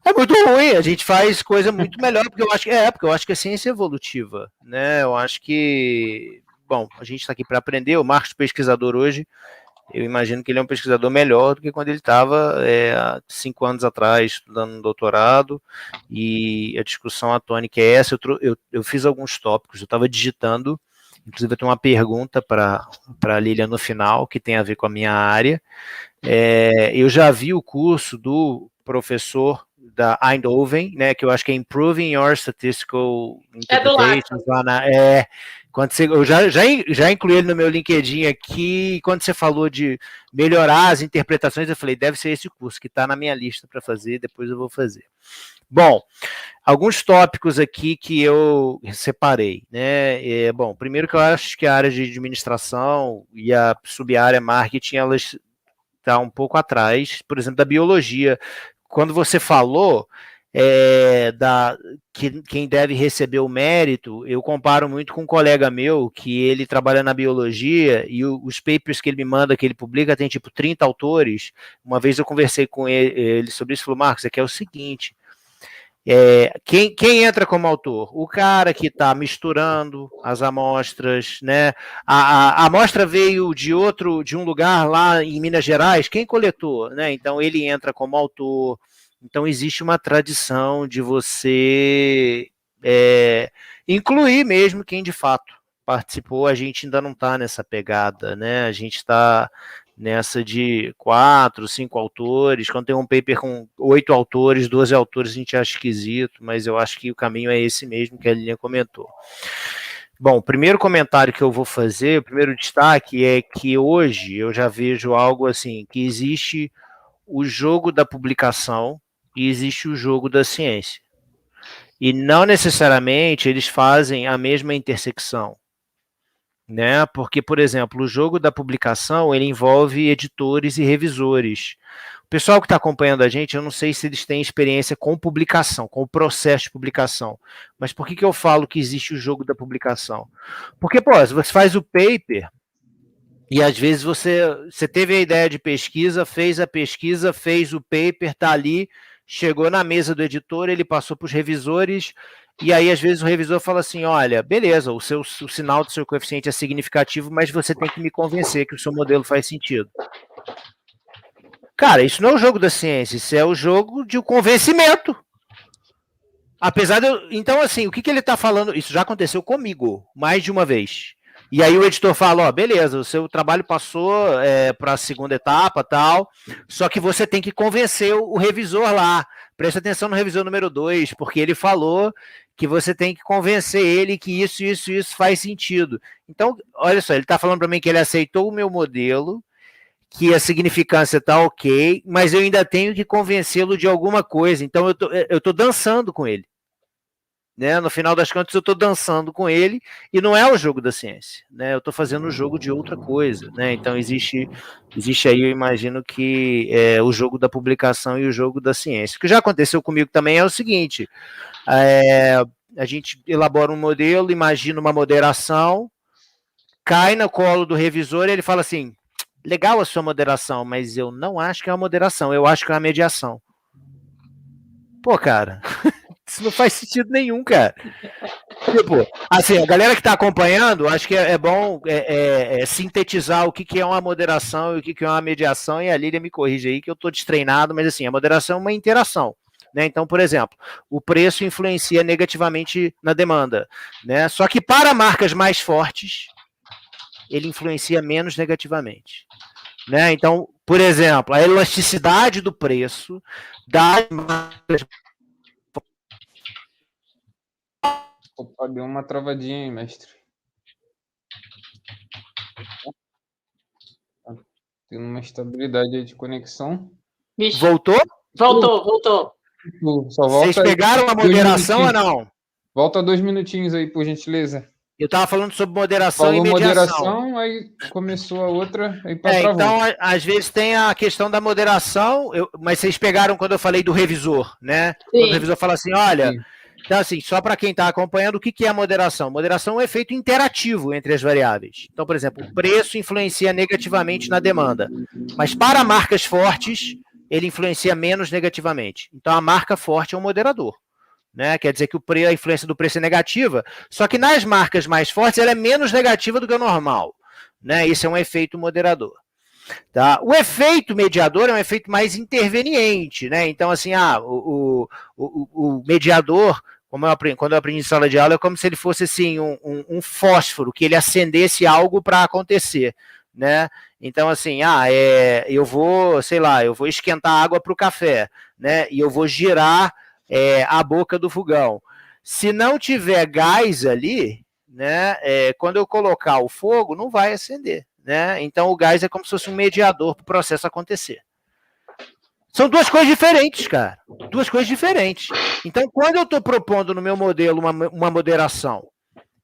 é muito ruim, a gente faz coisa muito melhor, porque eu acho que a ciência é evolutiva, né? Eu acho que, bom, a gente está aqui para aprender, o Marcos, pesquisador hoje, eu imagino que ele é um pesquisador melhor do que quando ele estava há 5 anos atrás, estudando um doutorado, e a discussão atônica é essa. Eu fiz alguns tópicos, eu estava digitando, inclusive eu tenho uma pergunta para a Lilian no final, que tem a ver com a minha área. Eu já vi o curso do professor da Eindhoven, né, que eu acho que é Improving Your Statistical Interpretations, eu já incluí ele no meu LinkedIn aqui, quando você falou de melhorar as interpretações, eu falei, deve ser esse curso que está na minha lista para fazer, depois eu vou fazer. Bom, alguns tópicos aqui que eu separei, né? Bom, primeiro que eu acho que a área de administração e a sub-área marketing, elas estão um pouco atrás, por exemplo, da biologia. Quando você falou quem deve receber o mérito, eu comparo muito com um colega meu, que ele trabalha na biologia, e os papers que ele me manda, que ele publica, tem tipo 30 autores. Uma vez eu conversei com ele sobre isso, falou, Marcos, aqui é o seguinte, quem entra como autor? O cara que está misturando as amostras, né? A amostra veio de um lugar lá em Minas Gerais, quem coletou, né? Então ele entra como autor. Então existe uma tradição de você incluir mesmo quem de fato participou. A gente ainda não está nessa pegada, né? A gente está nessa de 4, 5 autores. Quando tem um paper com 8 autores, 12 autores, a gente acha esquisito, mas eu acho que o caminho é esse mesmo que a Lilian comentou. Bom, o primeiro comentário que eu vou fazer, o primeiro destaque é que hoje eu já vejo algo assim, que existe o jogo da publicação e existe o jogo da ciência. E não necessariamente eles fazem a mesma intersecção. Né? Porque, por exemplo, o jogo da publicação, ele envolve editores e revisores. O pessoal que está acompanhando a gente, eu não sei se eles têm experiência com publicação, com o processo de publicação. Mas por que eu falo que existe o jogo da publicação? Porque, se você faz o paper, e às vezes você teve a ideia de pesquisa, fez a pesquisa, fez o paper, está ali, chegou na mesa do editor, ele passou para os revisores, e aí às vezes o revisor fala assim, olha, beleza, o sinal do seu coeficiente é significativo, mas você tem que me convencer que o seu modelo faz sentido. Cara, isso não é o jogo da ciência, isso é o jogo de convencimento. Apesar de então, assim, o que ele está falando, isso já aconteceu comigo, mais de uma vez. E aí o editor fala, beleza, o seu trabalho passou para a segunda etapa, tal, só que você tem que convencer o revisor lá. Presta atenção no revisor número 2, porque ele falou que você tem que convencer ele que isso faz sentido. Então, olha só, ele está falando para mim que ele aceitou o meu modelo, que a significância está ok, mas eu ainda tenho que convencê-lo de alguma coisa. Então, eu tô dançando com ele. Né? No final das contas, eu estou dançando com ele e não é o jogo da ciência, né? Eu estou fazendo o jogo de outra coisa, né? Então existe aí, eu imagino que o jogo da publicação e o jogo da ciência. O que já aconteceu comigo também é o seguinte: a gente elabora um modelo, imagina uma moderação, cai no colo do revisor e ele fala assim: legal a sua moderação, mas eu não acho que é uma moderação, eu acho que é uma mediação. Pô, cara. Isso não faz sentido nenhum, cara. Tipo, assim, a galera que está acompanhando, acho que é bom sintetizar o que é uma moderação e o que é uma mediação, e a Lilian me corrige aí, que eu estou destreinado, mas assim, a moderação é uma interação. Né? Então, por exemplo, o preço influencia negativamente na demanda. Né? Só que para marcas mais fortes, ele influencia menos negativamente. Né? Então, por exemplo, a elasticidade do preço das marcas. Opa, deu uma travadinha aí, mestre. Tá tendo uma estabilidade aí de conexão. Vixe. Voltou? Voltou. Só volta. Vocês pegaram a moderação ou não? Volta 2 minutinhos aí, por gentileza. Eu estava falando sobre moderação e mediação. Moderação, aí começou a outra, aí travou. Então, às vezes tem a questão da moderação, mas vocês pegaram quando eu falei do revisor, né? Sim. Quando o revisor fala assim, olha, Então, assim, só para quem está acompanhando, o que é a moderação? Moderação é um efeito interativo entre as variáveis. Então, por exemplo, o preço influencia negativamente na demanda, mas para marcas fortes, ele influencia menos negativamente. Então, a marca forte é um moderador. Né? Quer dizer que a influência do preço é negativa, só que nas marcas mais fortes ela é menos negativa do que o normal. Né? Isso é um efeito moderador. Tá? O efeito mediador é um efeito mais interveniente. Né? Então, assim, o mediador, quando eu aprendi em sala de aula, é como se ele fosse assim, um fósforo, que ele acendesse algo para acontecer. Né? Então, assim, eu vou esquentar água para o café, né? E eu vou girar a boca do fogão. Se não tiver gás ali, né, quando eu colocar o fogo, não vai acender. Né? Então, o gás é como se fosse um mediador para o processo acontecer. São duas coisas diferentes, cara. Duas coisas diferentes. Então, quando eu estou propondo no meu modelo uma moderação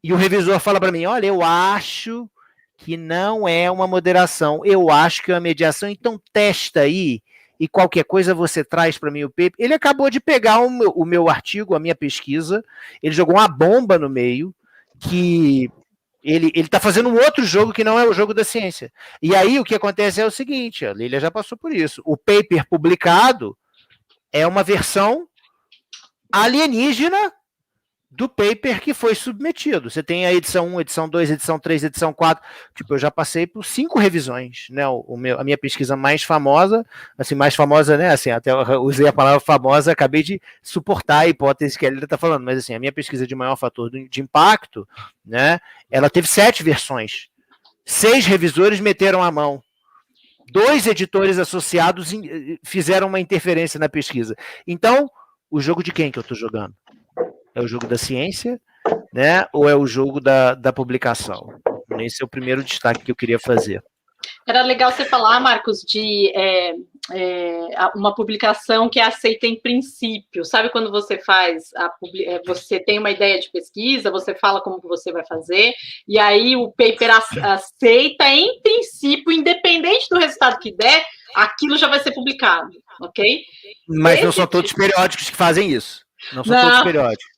e o revisor fala para mim, olha, eu acho que não é uma moderação, eu acho que é uma mediação, então testa aí e qualquer coisa você traz para mim o paper. Ele acabou de pegar o meu artigo, a minha pesquisa, ele jogou uma bomba no meio, que ele está fazendo um outro jogo que não é o jogo da ciência. E aí o que acontece é o seguinte, a Lília já passou por isso, o paper publicado é uma versão alienígena do paper que foi submetido. Você tem a edição 1, edição 2, edição 3, edição 4. Tipo, eu já passei por 5 revisões, né? A minha pesquisa mais famosa, né? Assim, até eu usei a palavra famosa, acabei de suportar a hipótese que a Lila está falando, mas assim, a minha pesquisa de maior fator de impacto, né? Ela teve 7 versões. 6 revisores meteram a mão. 2 editores associados fizeram uma interferência na pesquisa. Então, o jogo de quem que eu estou jogando? É o jogo da ciência, né? Ou é o jogo da publicação? Esse é o primeiro destaque que eu queria fazer. Era legal você falar, Marcos, de uma publicação que é aceita em princípio. Sabe quando você você tem uma ideia de pesquisa, você fala como que você vai fazer, e aí o paper aceita em princípio, independente do resultado que der, aquilo já vai ser publicado, ok? Mas não são todos os periódicos que fazem isso. Não são todos os periódicos.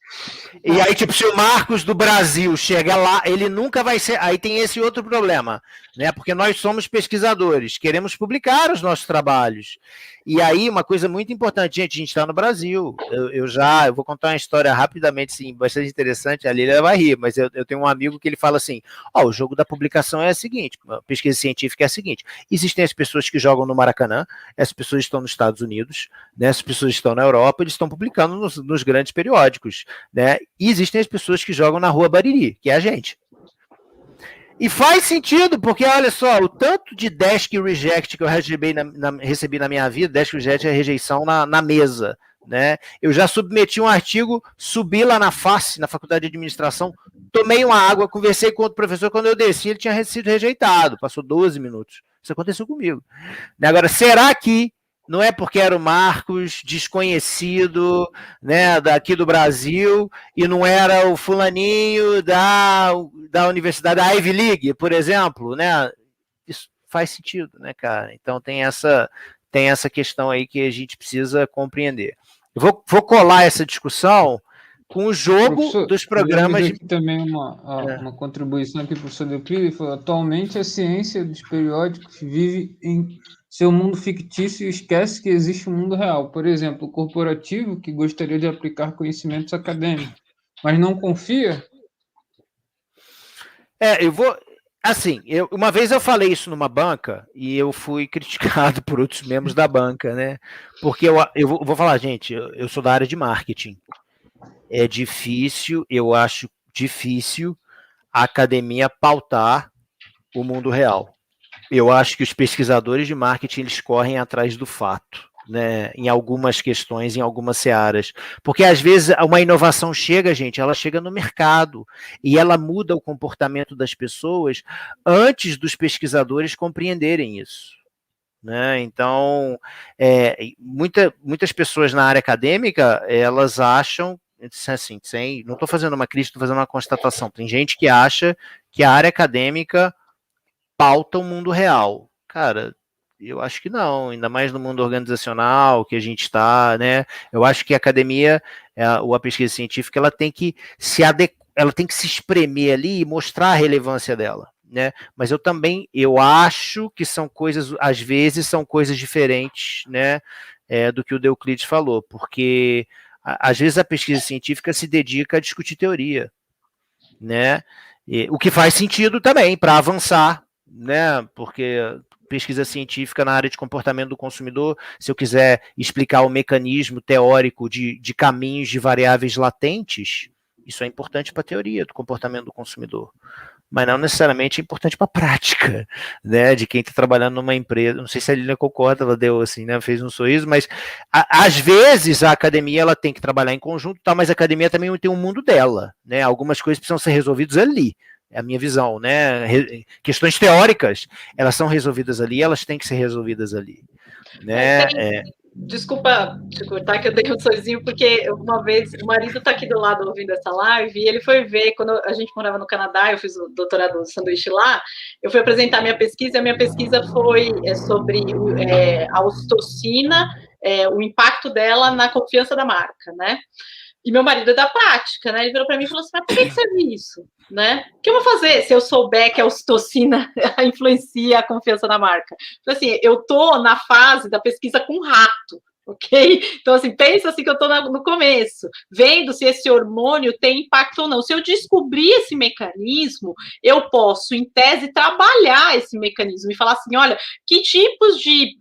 E aí, tipo, se o Marcos do Brasil chega lá, ele nunca vai ser... Aí tem esse outro problema, né? Porque nós somos pesquisadores, queremos publicar os nossos trabalhos. E aí, uma coisa muito importante, gente, a gente está no Brasil. Eu vou contar uma história rapidamente, sim, bastante interessante, a Lília vai rir, mas eu tenho um amigo que ele fala assim, o jogo da publicação é o seguinte, a pesquisa científica é a seguinte, existem as pessoas que jogam no Maracanã, as pessoas estão nos Estados Unidos, né, as pessoas estão na Europa, eles estão publicando nos grandes periódicos, né, e existem as pessoas que jogam na Rua Bariri, que é a gente. E faz sentido, porque olha só, o tanto de desk reject que eu recebi na minha vida, desk reject é rejeição na mesa, né? Eu já submeti um artigo, subi lá na FACE, na Faculdade de Administração, tomei uma água, conversei com outro professor, quando eu desci ele tinha sido rejeitado, passou 12 minutos. Isso aconteceu comigo. Agora, será que não é porque era o Marcos, desconhecido, né, daqui do Brasil, e não era o fulaninho da Universidade da Ivy League, por exemplo, né? Isso faz sentido, né, cara? Então tem essa questão aí que a gente precisa compreender. Eu vou colar essa discussão com o jogo professor, dos programas... Aqui também uma contribuição aqui, professor Euclides, falou, atualmente a ciência dos periódicos vive em seu mundo fictício e esquece que existe um mundo real. Por exemplo, o corporativo que gostaria de aplicar conhecimentos acadêmicos, mas não confia? Uma vez eu falei isso numa banca e eu fui criticado por outros membros da banca, né? Porque eu vou falar, gente, eu sou da área de marketing. É difícil, eu acho difícil a academia pautar o mundo real. Eu acho que os pesquisadores de marketing eles correm atrás do fato, né? Em algumas questões, em algumas searas. Porque às vezes uma inovação chega, gente, ela chega no mercado e ela muda o comportamento das pessoas antes dos pesquisadores compreenderem isso. Né? Então, muitas pessoas na área acadêmica, elas acham, assim, não estou fazendo uma crítica, estou fazendo uma constatação. Tem gente que acha que a área acadêmica pauta o mundo real. Cara, eu acho que não, ainda mais no mundo organizacional que a gente está, né? Eu acho que a academia, ou a pesquisa científica, ela tem que ela tem que se espremer ali e mostrar a relevância dela, né? Mas eu acho que são coisas, às vezes, são coisas diferentes, né, do que o Euclides falou, porque às vezes a pesquisa científica se dedica a discutir teoria, né? O que faz sentido também para avançar, né? Porque pesquisa científica na área de comportamento do consumidor, se eu quiser explicar o mecanismo teórico de caminhos de variáveis latentes, isso é importante para a teoria do comportamento do consumidor, mas não necessariamente é importante para a prática, né, de quem está trabalhando numa empresa. Não sei se a Lilian concorda, ela deu assim, né, fez um sorriso, mas às vezes a academia ela tem que trabalhar em conjunto, tá, mas a academia também tem um mundo dela, né, algumas coisas precisam ser resolvidas ali, é a minha visão, né, questões teóricas, elas são resolvidas ali, elas têm que ser resolvidas ali, né. Desculpa te cortar, que eu dei um sorrisinho, porque uma vez o marido está aqui do lado ouvindo essa live, e ele foi ver, quando a gente morava no Canadá, eu fiz o doutorado do sanduíche lá, eu fui apresentar minha pesquisa, e a minha pesquisa foi sobre a ocitocina, o impacto dela na confiança da marca, né? E meu marido é da prática, né? Ele virou para mim e falou assim, mas por que serve isso? Né? O que eu vou fazer se eu souber que a ocitocina influencia a confiança da marca? Então, assim, eu estou na fase da pesquisa com rato, ok? Então, assim, pensa assim que eu estou no começo, vendo se esse hormônio tem impacto ou não. Se eu descobrir esse mecanismo, eu posso, em tese, trabalhar esse mecanismo e falar assim, olha, que tipos de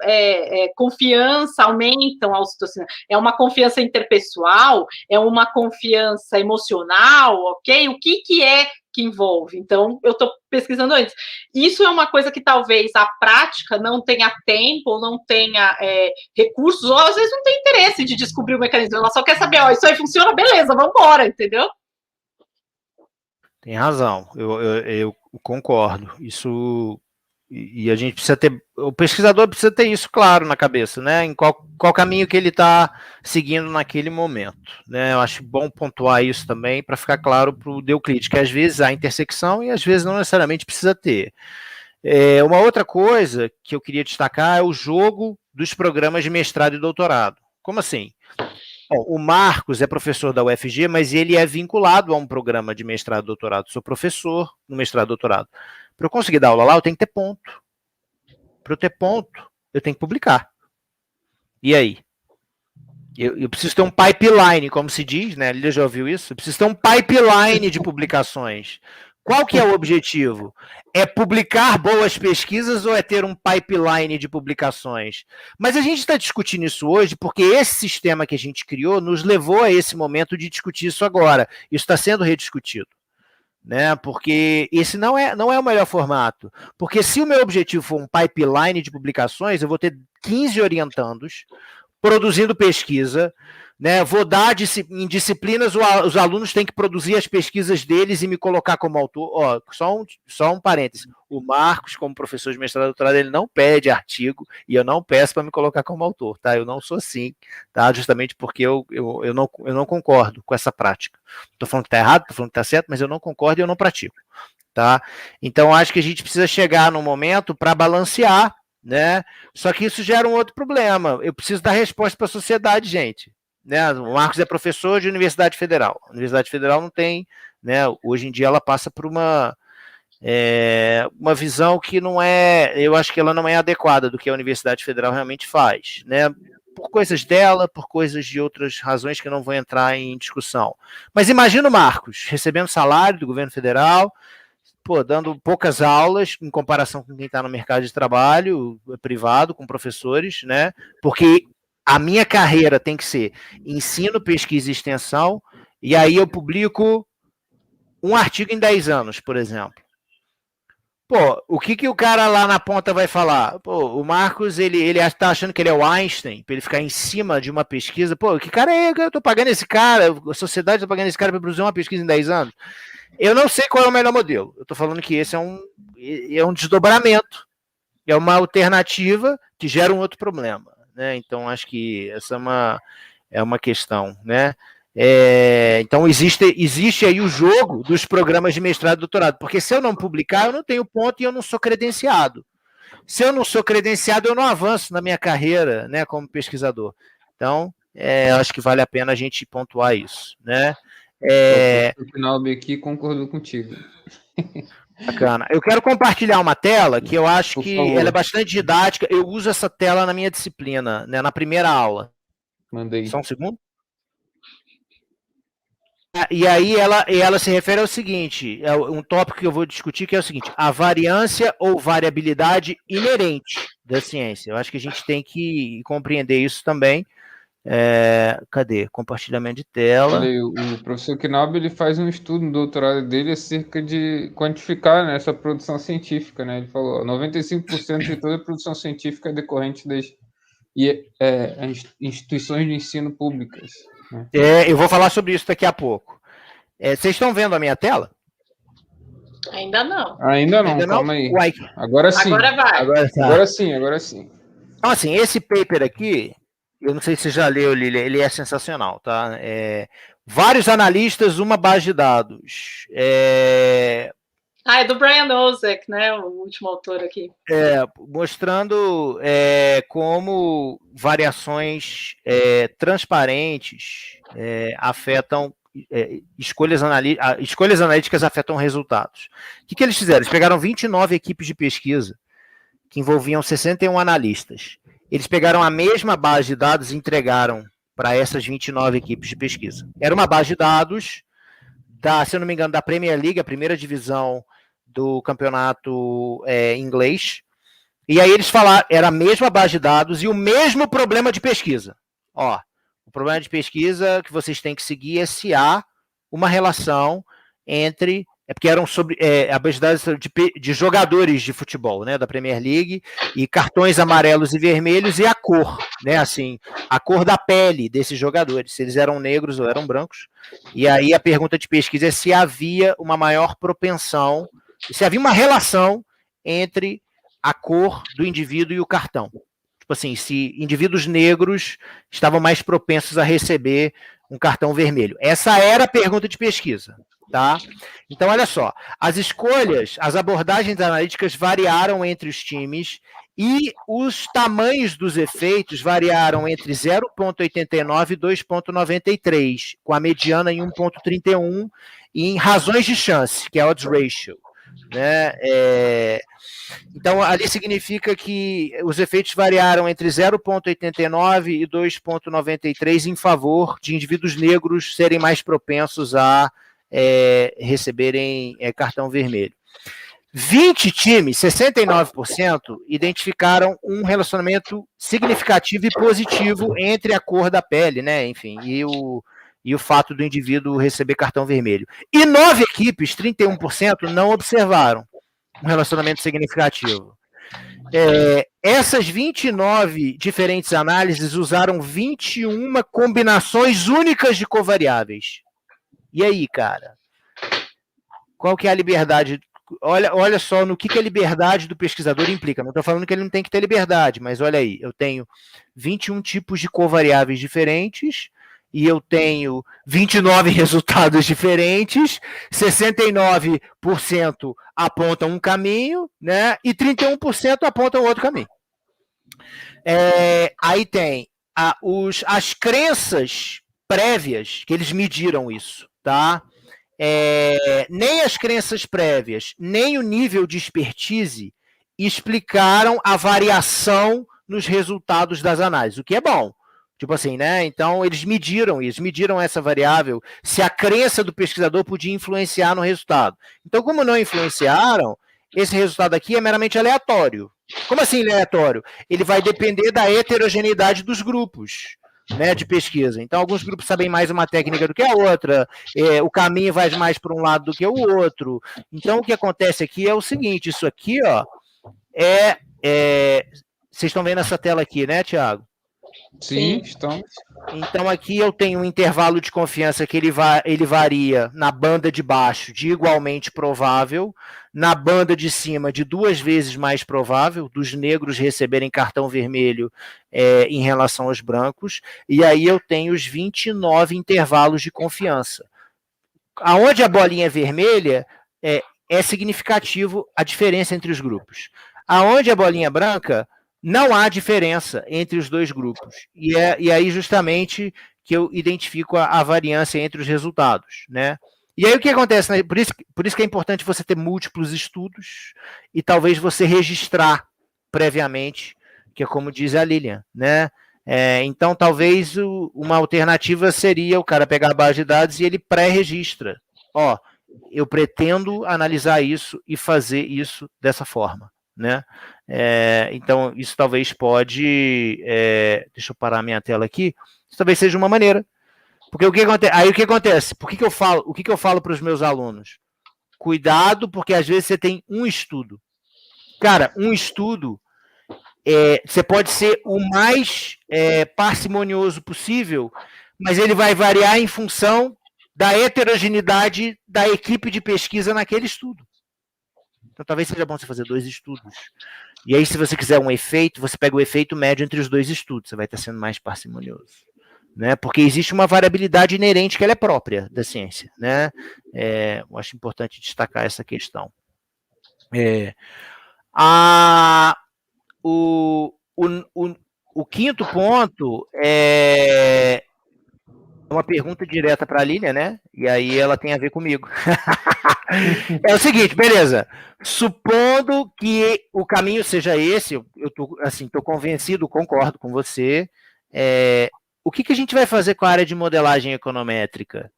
confiança aumentam a ocitocina? É uma confiança interpessoal? É uma confiança emocional? Ok? O que é que envolve? Então, eu estou pesquisando antes. Isso é uma coisa que talvez a prática não tenha tempo, ou não tenha recursos, ou às vezes não tem interesse de descobrir o mecanismo. Ela só quer saber, ó, isso aí funciona, beleza, vamos embora, entendeu? Tem razão, eu concordo. Isso, e a gente precisa ter, o pesquisador precisa ter isso claro na cabeça, né? Em qual caminho que ele está seguindo naquele momento, né? Eu acho bom pontuar isso também para ficar claro para o Euclides, que às vezes há intersecção e às vezes não necessariamente precisa ter. Uma outra coisa que eu queria destacar é o jogo dos programas de mestrado e doutorado. Como assim? Bom, o Marcos é professor da UFG, mas ele é vinculado a um programa de mestrado e doutorado. Sou professor no mestrado e doutorado. Para eu conseguir dar aula lá, eu tenho que ter ponto. Para eu ter ponto, eu tenho que publicar. E aí? Eu preciso ter um pipeline, como se diz, né? A Lília já ouviu isso? Eu preciso ter um pipeline de publicações. Qual que é o objetivo? É publicar boas pesquisas ou é ter um pipeline de publicações? Mas a gente está discutindo isso hoje porque esse sistema que a gente criou nos levou a esse momento de discutir isso agora. Isso está sendo rediscutido, né? Porque esse não é o melhor formato. Porque se o meu objetivo for um pipeline de publicações, eu vou ter 15 orientandos produzindo pesquisa, né? Vou dar em disciplinas, os alunos têm que produzir as pesquisas deles e me colocar como autor. Ó, só um parêntese. O Marcos, como professor de mestrado e doutorado, ele não pede artigo e eu não peço para me colocar como autor, tá? Eu não sou assim, tá? Justamente porque eu não concordo com essa prática. Estou falando que está errado, estou falando que está certo, mas eu não concordo e eu não pratico, tá? Então, acho que a gente precisa chegar num momento para balancear, né? Só que isso gera um outro problema. Eu preciso dar resposta para a sociedade, gente. Né? O Marcos é professor de Universidade Federal. A Universidade Federal não tem, né? Hoje em dia ela passa por uma visão que não é, eu acho que ela não é adequada do que a Universidade Federal realmente faz, né? Por coisas dela, por coisas de outras razões que eu não vou entrar em discussão. Mas imagina o Marcos recebendo salário do governo federal, dando poucas aulas em comparação com quem está no mercado de trabalho privado, com professores, né? Porque a minha carreira tem que ser ensino, pesquisa e extensão, e aí eu publico um artigo em 10 anos, por exemplo. O que o cara lá na ponta vai falar? O Marcos, ele está achando que ele é o Einstein, para ele ficar em cima de uma pesquisa. Que cara é? Eu estou pagando esse cara, a sociedade está pagando esse cara para produzir uma pesquisa em 10 anos. Eu não sei qual é o melhor modelo. Eu estou falando que esse é um desdobramento, é uma alternativa que gera um outro problema, né? Então, acho que essa é uma questão, né? Então, existe aí o jogo dos programas de mestrado e doutorado, porque se eu não publicar, eu não tenho ponto e eu não sou credenciado. Se eu não sou credenciado, eu não avanço na minha carreira, né, como pesquisador. Então, eu acho que vale a pena a gente pontuar isso, né? O final aqui concordou contigo. Bacana. Eu quero compartilhar uma tela que eu acho Por que favor. ela é bastante didática. Eu uso essa tela na minha disciplina, né, na primeira aula. Mandei. Só um segundo. E aí ela se refere ao seguinte, é um tópico que eu vou discutir, que é o seguinte: a variância ou variabilidade inerente da ciência. Eu acho que a gente tem que compreender isso também. Cadê? Compartilhamento de tela. O professor Knaub, ele faz um estudo no doutorado dele acerca de quantificar, né, essa produção científica, né? Ele falou, 95% de toda a produção científica é decorrente das instituições de ensino públicas. Né? Eu vou falar sobre isso daqui a pouco. Vocês estão vendo a minha tela? Ainda não. Ainda não, calma aí. Uai. Agora sim. Agora vai. Agora sim. Então, assim, esse paper aqui, eu não sei se você já leu, Lília, ele é sensacional, tá? Vários analistas, uma base de dados. É do Brian Nosek, né? O último autor aqui. Mostrando como variações transparentes afetam escolhas analíticas afetam resultados. O que eles fizeram? Eles pegaram 29 equipes de pesquisa que envolviam 61 analistas. Eles pegaram a mesma base de dados e entregaram para essas 29 equipes de pesquisa. Era uma base de dados se eu não me engano, da Premier League, a primeira divisão do campeonato inglês. E aí eles falaram, era a mesma base de dados e o mesmo problema de pesquisa. O problema de pesquisa que vocês têm que seguir é se há uma relação entre... porque eram sobre a base de dados de jogadores de futebol, né, da Premier League, e cartões amarelos e vermelhos e a cor, né, assim, a cor da pele desses jogadores, se eles eram negros ou eram brancos. E aí a pergunta de pesquisa é se havia uma maior propensão, se havia uma relação entre a cor do indivíduo e o cartão. Tipo assim, se indivíduos negros estavam mais propensos a receber um cartão vermelho. Essa era a pergunta de pesquisa, tá? Então, olha só, as abordagens analíticas variaram entre os times e os tamanhos dos efeitos variaram entre 0,89 e 2,93, com a mediana em 1,31, e em razões de chance, que é odds ratio, né? Então, ali significa que os efeitos variaram entre 0,89 e 2,93 em favor de indivíduos negros serem mais propensos a receberem cartão vermelho. 20 times, 69%, identificaram um relacionamento significativo e positivo entre a cor da pele, né? Enfim, e o fato do indivíduo receber cartão vermelho. E 9 equipes, 31%, não observaram um relacionamento significativo. Essas 29 diferentes análises usaram 21 combinações únicas de covariáveis. E aí, cara? Qual que é a liberdade? Olha só no que a liberdade do pesquisador implica. Não estou falando que ele não tem que ter liberdade, mas olha aí, eu tenho 21 tipos de covariáveis diferentes, e eu tenho 29 resultados diferentes, 69% apontam um caminho, né, e 31% apontam outro caminho. Aí tem as crenças prévias, que eles mediram isso, tá? Nem as crenças prévias, nem o nível de expertise explicaram a variação nos resultados das análises, o que é bom. Tipo assim, né? Então, eles mediram essa variável, se a crença do pesquisador podia influenciar no resultado. Então, como não influenciaram, esse resultado aqui é meramente aleatório. Como assim aleatório? Ele vai depender da heterogeneidade dos grupos, né, de pesquisa. Então, alguns grupos sabem mais uma técnica do que a outra, o caminho vai mais para um lado do que o outro. Então, o que acontece aqui é o seguinte, isso aqui, ó, vocês estão vendo essa tela aqui, né, Thiago? Sim, estamos. Então aqui eu tenho um intervalo de confiança que ele varia na banda de baixo de igualmente provável, na banda de cima de 2 vezes mais provável, dos negros receberem cartão vermelho em relação aos brancos, e aí eu tenho os 29 intervalos de confiança. Aonde a bolinha é vermelha, é significativo a diferença entre os grupos. Aonde a bolinha é branca, Não há diferença entre os dois grupos. E aí justamente que eu identifico a variância entre os resultados, né? E aí o que acontece, né? Por isso que é importante você ter múltiplos estudos e talvez você registrar previamente, que é como diz a Lilian, né? Então talvez uma alternativa seria o cara pegar a base de dados e ele pré-registra. Ó, eu pretendo analisar isso e fazer isso dessa forma, né? Então isso talvez pode, deixa eu parar a minha tela aqui, isso talvez seja uma maneira. Porque o que acontece? O que eu falo para os meus alunos? Cuidado, porque às vezes você tem um estudo. Cara, um estudo, você pode ser o mais parcimonioso possível, mas ele vai variar em função da heterogeneidade da equipe de pesquisa naquele estudo. Então talvez seja bom você fazer 2 estudos. E aí, se você quiser um efeito, você pega o efeito médio entre os 2 estudos, você vai estar sendo mais parcimonioso. Né, porque existe uma variabilidade inerente que ela é própria da ciência, né? Eu acho importante destacar essa questão. O quinto ponto é uma pergunta direta para a Lilian, né? E aí ela tem a ver comigo. É o seguinte, beleza. Supondo que o caminho seja esse, eu tô convencido, concordo com você. O que a gente vai fazer com a área de modelagem econométrica?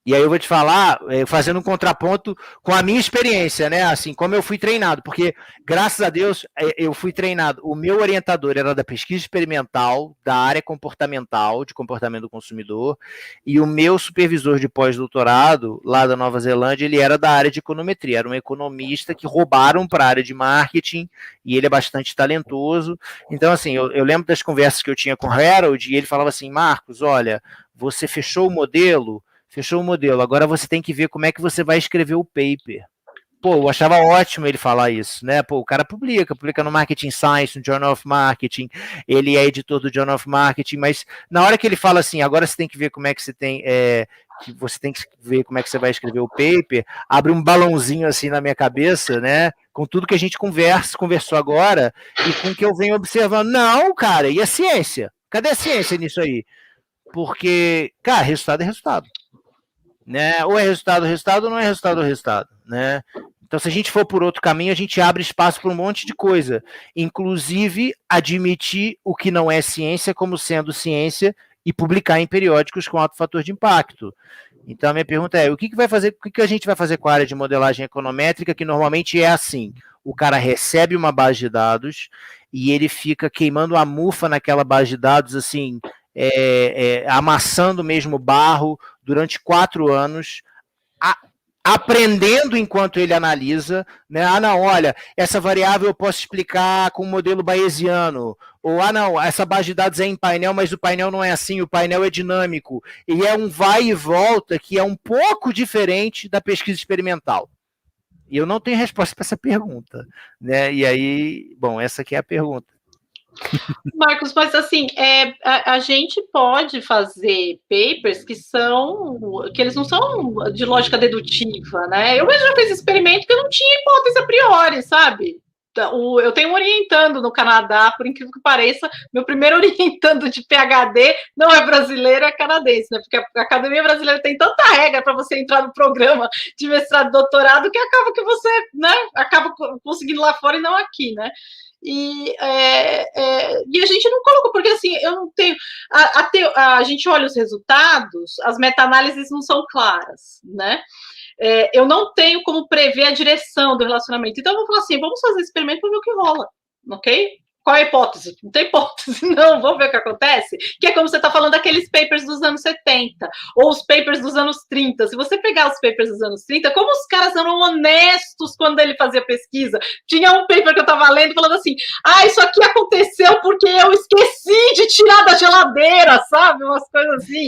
E aí eu vou te falar, fazendo um contraponto com a minha experiência, né? Assim, como eu fui treinado, porque, graças a Deus, eu fui treinado. O meu orientador era da pesquisa experimental, da área comportamental, de comportamento do consumidor, e o meu supervisor de pós-doutorado, lá da Nova Zelândia, ele era da área de econometria, era um economista que roubaram para a área de marketing, e ele é bastante talentoso. Então, assim, eu lembro das conversas que eu tinha com o Harold, e ele falava assim, Marcos, olha, você fechou o modelo, agora você tem que ver como é que você vai escrever o paper. Pô, eu achava ótimo ele falar isso, né? Pô, o cara publica no Marketing Science, no Journal of Marketing, ele é editor do Journal of Marketing, mas na hora que ele fala assim, agora você tem que ver como é que você tem, como é que você vai escrever o paper, abre um balãozinho assim na minha cabeça, né? Com tudo que a gente conversou agora e com o que eu venho observando. Não, cara, e a ciência? Cadê a ciência nisso aí? Porque, cara, resultado é resultado. Né? Ou é resultado, ou não é resultado, né? Então, se a gente for por outro caminho, a gente abre espaço para um monte de coisa, inclusive admitir o que não é ciência como sendo ciência e publicar em periódicos com alto fator de impacto. Então, a minha pergunta é, o que a gente vai fazer com a área de modelagem econométrica, que normalmente é assim, o cara recebe uma base de dados e ele fica queimando a mufa naquela base de dados, assim, amassando mesmo barro durante 4 anos, aprendendo enquanto ele analisa, né? Não, olha, essa variável eu posso explicar com o modelo bayesiano, ou não, essa base de dados é em painel, mas o painel não é assim, o painel é dinâmico, e é um vai e volta que é um pouco diferente da pesquisa experimental. E eu não tenho resposta para essa pergunta, né? E aí, bom, essa aqui é a pergunta. Marcos, mas assim, a gente pode fazer papers que eles não são de lógica dedutiva, né? Eu mesmo já fiz experimento que eu não tinha hipótese a priori, sabe? Eu tenho um orientando no Canadá, por incrível que pareça, meu primeiro orientando de PhD não é brasileiro, é canadense, né? Porque a Academia Brasileira tem tanta regra para você entrar no programa de mestrado e doutorado que acaba que você, né, acaba conseguindo lá fora e não aqui, né? E a gente não colocou, porque assim, eu não tenho. A gente olha os resultados, as meta-análises não são claras, né? Eu não tenho como prever a direção do relacionamento. Então, eu vou falar assim: vamos fazer experimento para ver o que rola, ok? Qual é a hipótese? Não tem hipótese, não. Vamos ver o que acontece? Que é como você está falando daqueles papers dos anos 70, ou os papers dos anos 30. Se você pegar os papers dos anos 30, como os caras eram honestos quando ele fazia pesquisa. Tinha um paper que eu estava lendo falando assim, isso aqui aconteceu porque eu esqueci de tirar da geladeira, sabe? Umas coisas assim.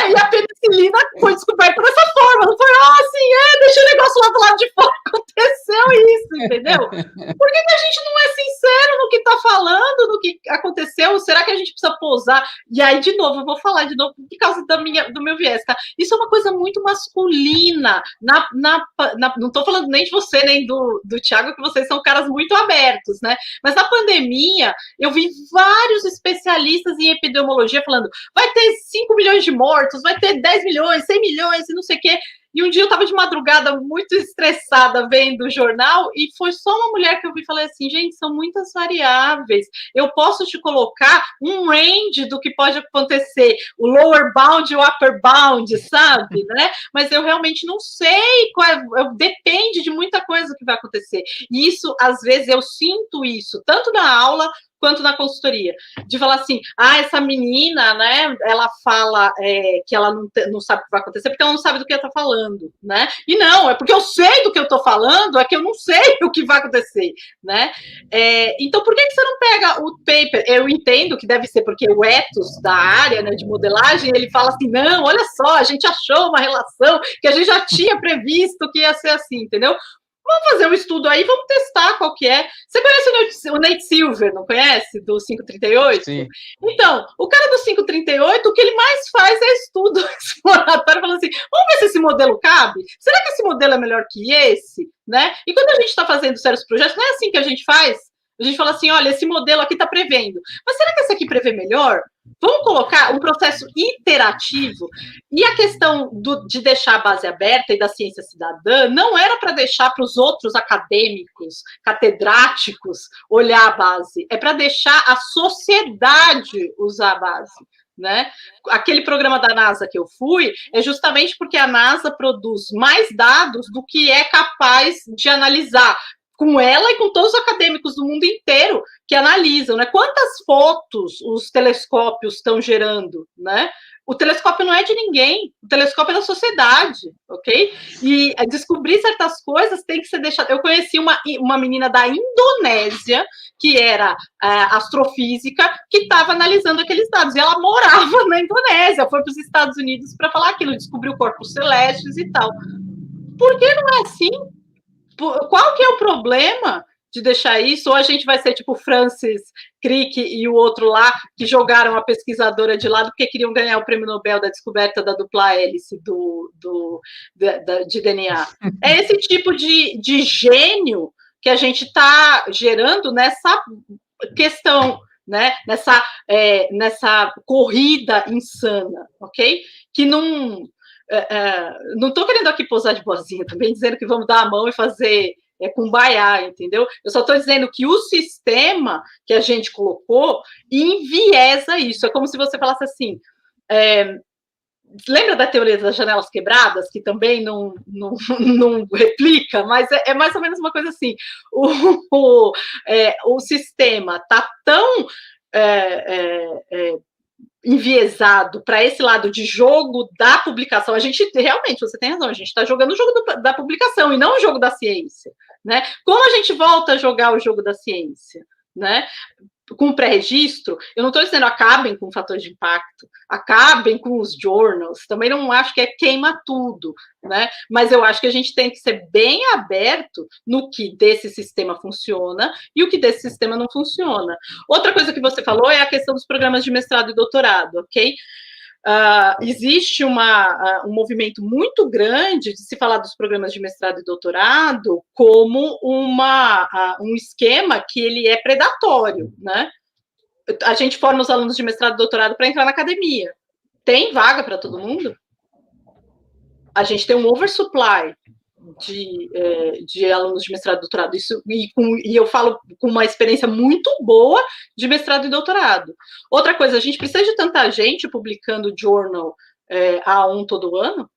E a penicilina foi descoberta dessa forma. Não foi, assim, deixa o negócio lá do lado de fora. Aconteceu isso, entendeu? Por que a gente não é sincero no que está falando, no que aconteceu? Será que a gente precisa pousar? E aí, de novo, eu vou falar de novo por causa do meu viés, tá? Isso é uma coisa muito masculina. Não estou falando nem de você, nem do Thiago, que vocês são caras muito abertos, né? Mas na pandemia, eu vi vários especialistas em epidemiologia falando: vai ter 5 milhões de mortos, vai ter 10 milhões, 100 milhões e não sei o quê. E um dia eu estava de madrugada muito estressada vendo o jornal e foi só uma mulher que eu vi e falei assim, gente, são muitas variáveis. Eu posso te colocar um range do que pode acontecer, o lower bound e o upper bound, sabe? Né? Mas eu realmente não sei, depende de muita coisa que vai acontecer. E isso, às vezes, eu sinto isso, tanto na aula quanto na consultoria, de falar assim, essa menina, né, ela fala que ela não sabe o que vai acontecer porque ela não sabe do que ela está falando, né, e não, é porque eu sei do que eu estou falando, é que eu não sei o que vai acontecer, né, então por que você não pega o paper? Eu entendo que deve ser porque o ethos da área, né, de modelagem, ele fala assim, não, olha só, a gente achou uma relação que a gente já tinha previsto que ia ser assim, entendeu? Vamos fazer um estudo aí, vamos testar qual que é. Você conhece o Nate Silver, não conhece? Do 538? Sim. Então, o cara do 538, o que ele mais faz é estudo exploratório, falando assim, vamos ver se esse modelo cabe? Será que esse modelo é melhor que esse? Né? E quando a gente está fazendo sérios projetos, não é assim que a gente faz? A gente fala assim, olha, esse modelo aqui está prevendo. Mas será que esse aqui prevê melhor? Vamos colocar um processo iterativo. E a questão de deixar a base aberta e da ciência cidadã não era para deixar para os outros acadêmicos, catedráticos, olhar a base. É para deixar a sociedade usar a base. Né? Aquele programa da NASA que eu fui é justamente porque a NASA produz mais dados do que é capaz de analisar, com ela e com todos os acadêmicos do mundo inteiro que analisam, né? Quantas fotos os telescópios estão gerando, né? O telescópio não é de ninguém, o telescópio é da sociedade, ok? E descobrir certas coisas tem que ser deixado. Eu conheci uma menina da Indonésia, que era astrofísica, que estava analisando aqueles dados, e ela morava na Indonésia, foi para os Estados Unidos para falar aquilo, descobriu corpos celestes e tal. Por que não é assim? Qual que é o problema de deixar isso? Ou a gente vai ser tipo Francis Crick e o outro lá, que jogaram a pesquisadora de lado porque queriam ganhar o prêmio Nobel da descoberta da dupla hélice de DNA. É esse tipo de gênio que a gente está gerando nessa questão, né? Nessa corrida insana, ok? Que não estou querendo aqui posar de boazinha também, dizendo que vamos dar a mão e fazer cumbaiá, entendeu? Eu só estou dizendo que o sistema que a gente colocou enviesa isso. É como se você falasse assim, lembra da teoria das janelas quebradas, que também não replica, mas é mais ou menos uma coisa assim. O sistema está tão enviesado para esse lado de jogo da publicação. A gente realmente, você tem razão, a gente está jogando o jogo da publicação e não o jogo da ciência, né? Como a gente volta a jogar o jogo da ciência, né? Com pré-registro, eu não estou dizendo acabem com o fator de impacto, acabem com os journals, também não acho que queima tudo, né? Mas eu acho que a gente tem que ser bem aberto no que desse sistema funciona e o que desse sistema não funciona. Outra coisa que você falou é a questão dos programas de mestrado e doutorado, ok? Existe um movimento muito grande de se falar dos programas de mestrado e doutorado como um esquema que ele é predatório, né? A gente forma os alunos de mestrado e doutorado para entrar na academia. Tem vaga para todo mundo? A gente tem um oversupply de alunos de mestrado e doutorado. Isso, e eu falo com uma experiência muito boa de mestrado e doutorado. Outra coisa, a gente precisa de tanta gente publicando journal A1 todo ano?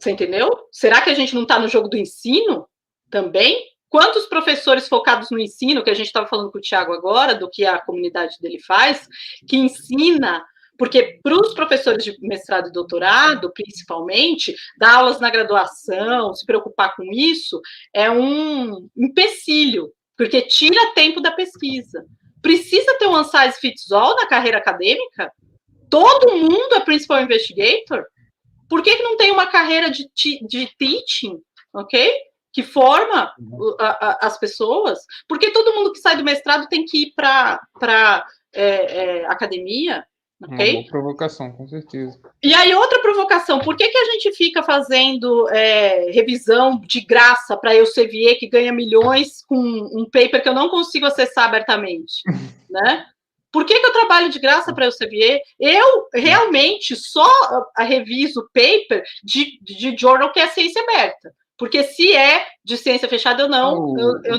Você entendeu? Será que a gente não está no jogo do ensino também? Quantos professores focados no ensino, que a gente estava falando com o Thiago agora, do que a comunidade dele faz, que ensina... Porque para os professores de mestrado e doutorado, principalmente, dar aulas na graduação, se preocupar com isso, é um empecilho, porque tira tempo da pesquisa. Precisa ter um one size fits all na carreira acadêmica? Todo mundo é principal investigator? Por que não tem uma carreira de teaching, ok? que forma as pessoas, porque todo mundo que sai do mestrado tem que ir para academia, ok? Uma boa provocação, com certeza. E aí, outra provocação, por que a gente fica fazendo revisão de graça para Elsevier, que ganha milhões, com um paper que eu não consigo acessar abertamente, né? Por que eu trabalho de graça para Elsevier? Eu realmente só reviso paper de journal que é ciência aberta. Porque se é de ciência fechada, eu não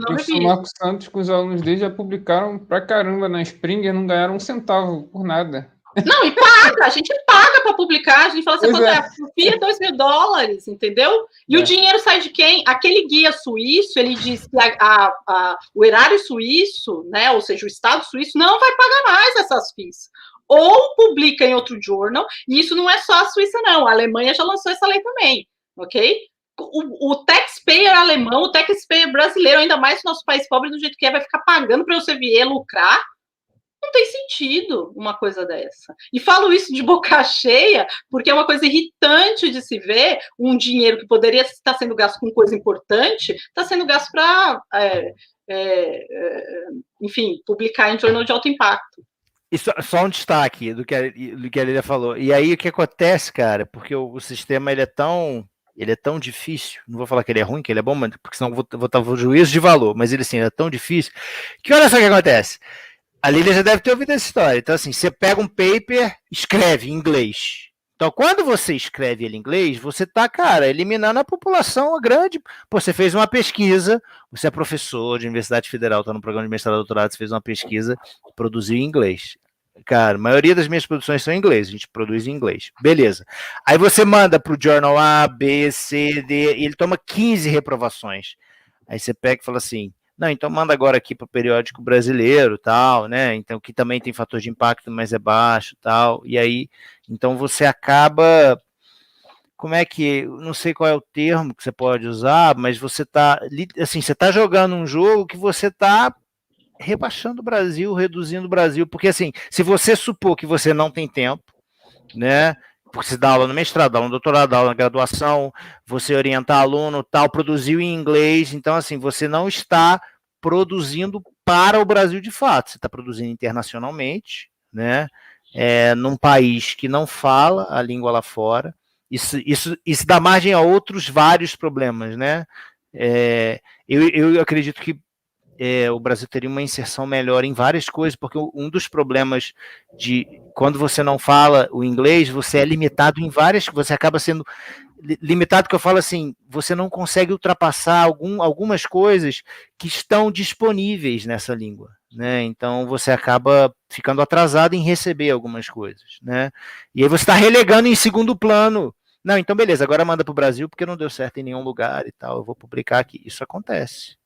reviso. O Marcos Santos, com os alunos dele, já publicaram pra caramba na Springer, não ganharam um centavo por nada. Não, e paga, a gente paga para publicar, a gente fala assim, quando é $2.000, entendeu? E o dinheiro sai de quem? Aquele guia suíço, ele diz que o erário suíço, né, ou seja, o Estado suíço, não vai pagar mais essas FIIs. Ou publica em outro journal, e isso não é só a Suíça, não. A Alemanha já lançou essa lei também, ok? O taxpayer alemão, o taxpayer brasileiro, ainda mais no nosso país pobre, do jeito que vai ficar pagando para o Elsevier lucrar. Não tem sentido uma coisa dessa. E falo isso de boca cheia, porque é uma coisa irritante de se ver um dinheiro que poderia estar sendo gasto com coisa importante, está sendo gasto para, enfim, publicar em jornal de alto impacto. E só um destaque do que a Lilia falou. E aí o que acontece, cara, porque o sistema ele é tão difícil, não vou falar que ele é ruim, que ele é bom, porque senão vou estar no juízo de valor, mas ele assim, é tão difícil, que olha só o que acontece. A Lília já deve ter ouvido essa história. Então, assim, você pega um paper, escreve em inglês. Então, quando você escreve ele em inglês, você está, cara, eliminando a população grande. Pô, você fez uma pesquisa, você é professor de Universidade Federal, está no programa de mestrado e doutorado, você fez uma pesquisa, produziu em inglês. Cara, a maioria das minhas produções são em inglês, a gente produz em inglês. Beleza. Aí você manda para o journal A, B, C, D, e ele toma 15 reprovações. Aí você pega e fala assim, não, então manda agora aqui para o periódico brasileiro, tal, né? Então, que também tem fator de impacto, mas é baixo, tal. E aí, então você acaba, como é que, não sei qual é o termo que você pode usar, mas você tá, assim, você tá jogando um jogo que você tá rebaixando o Brasil, reduzindo o Brasil, porque assim, se você supor que você não tem tempo, né? Porque você dá aula no mestrado, dá aula no doutorado, dá aula na graduação, você orienta aluno, tal, produziu em inglês, então assim, você não está produzindo para o Brasil de fato, você está produzindo internacionalmente, né, num país que não fala a língua lá fora, isso dá margem a outros vários problemas, né, eu acredito que o Brasil teria uma inserção melhor em várias coisas, porque um dos problemas de quando você não fala o inglês, você é limitado em várias, você acaba sendo limitado, que eu falo assim, você não consegue ultrapassar algumas coisas que estão disponíveis nessa língua, né? Então você acaba ficando atrasado em receber algumas coisas, né? E aí você está relegando em segundo plano. Não, então beleza, agora manda para o Brasil porque não deu certo em nenhum lugar e tal, eu vou publicar aqui. Isso acontece.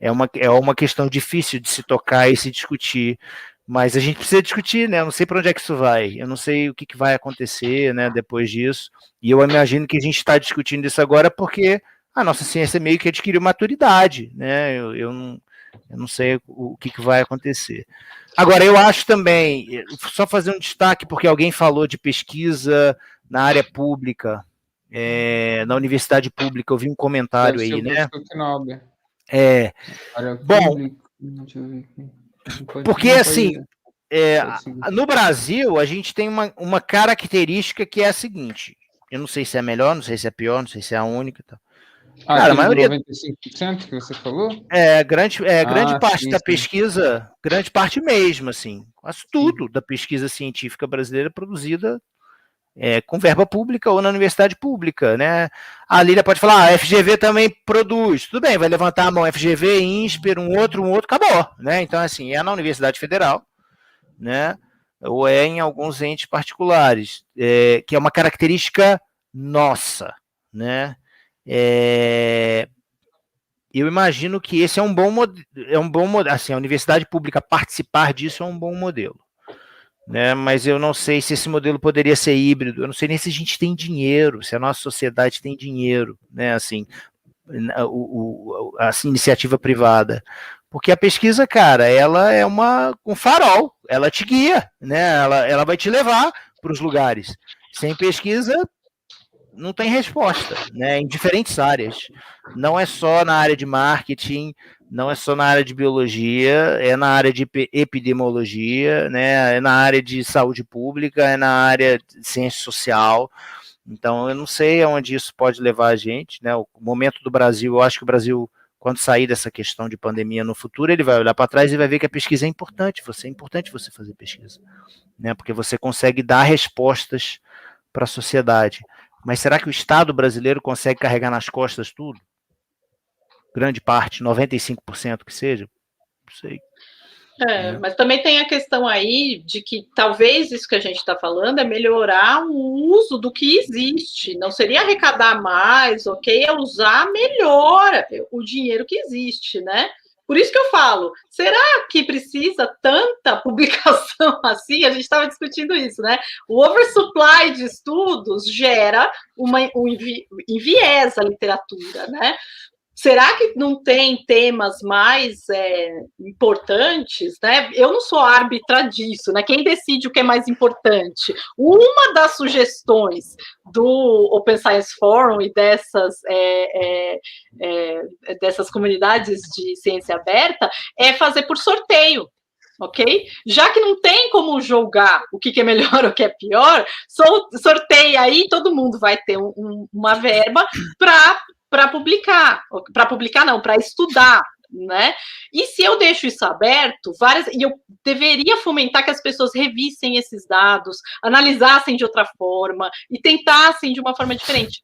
É uma questão difícil de se tocar e se discutir, mas a gente precisa discutir, né? Eu não sei para onde é que isso vai, eu não sei o que vai acontecer, né, depois disso, e eu imagino que a gente está discutindo isso agora porque a nossa ciência meio que adquiriu maturidade, né? Eu não sei o que vai acontecer. Agora, eu acho também, só fazer um destaque, porque alguém falou de pesquisa na área pública, na universidade pública, eu vi um comentário aí, né? Bom, porque assim, no Brasil a gente tem uma característica que é a seguinte, eu não sei se é melhor, não sei se é pior, não sei se é a única. Cara, a maioria 95% que você falou? Grande parte da pesquisa, grande parte mesmo, assim, quase tudo da pesquisa científica brasileira é produzida com verba pública ou na universidade pública, né? A Lília pode falar, a FGV também produz, tudo bem, vai levantar a mão, FGV, INSPER, um outro, acabou, né? Então, assim, é na Universidade Federal, né? Ou é em alguns entes particulares, que é uma característica nossa, né? Eu imagino que esse é um bom modelo, assim, a universidade pública participar disso é um bom modelo. Né, mas eu não sei se esse modelo poderia ser híbrido, eu não sei nem se a gente tem dinheiro, se a nossa sociedade tem dinheiro, né, assim, essa iniciativa privada, porque a pesquisa, cara, ela é um farol, ela te guia, né, ela vai te levar para os lugares, sem pesquisa, não tem resposta, né? Em diferentes áreas. Não é só na área de marketing, não é só na área de biologia, é na área de epidemiologia, né? É na área de saúde pública, é na área de ciência social. Então, eu não sei aonde isso pode levar a gente, né? O momento do Brasil, eu acho que o Brasil, quando sair dessa questão de pandemia no futuro, ele vai olhar para trás e vai ver que a pesquisa é importante você fazer pesquisa, né? Porque você consegue dar respostas para a sociedade. Mas será que o Estado brasileiro consegue carregar nas costas tudo? Grande parte, 95% que seja? Não sei. Mas também tem a questão aí de que talvez isso que a gente está falando é melhorar o uso do que existe. Não seria arrecadar mais, ok? É usar melhor o dinheiro que existe, né? Por isso que eu falo, será que precisa tanta publicação assim? A gente estava discutindo isso, né? O oversupply de estudos gera enviesa a literatura, né? Será que não tem temas mais importantes, né? Eu não sou árbitra disso, né? Quem decide o que é mais importante? Uma das sugestões do Open Science Forum e dessas comunidades de ciência aberta é fazer por sorteio. Ok? Já que não tem como julgar o que é melhor ou o que é pior, sorteia aí, todo mundo vai ter uma verba para para estudar, né? E se eu deixo isso aberto, e eu deveria fomentar que as pessoas revissem esses dados, analisassem de outra forma e tentassem de uma forma diferente.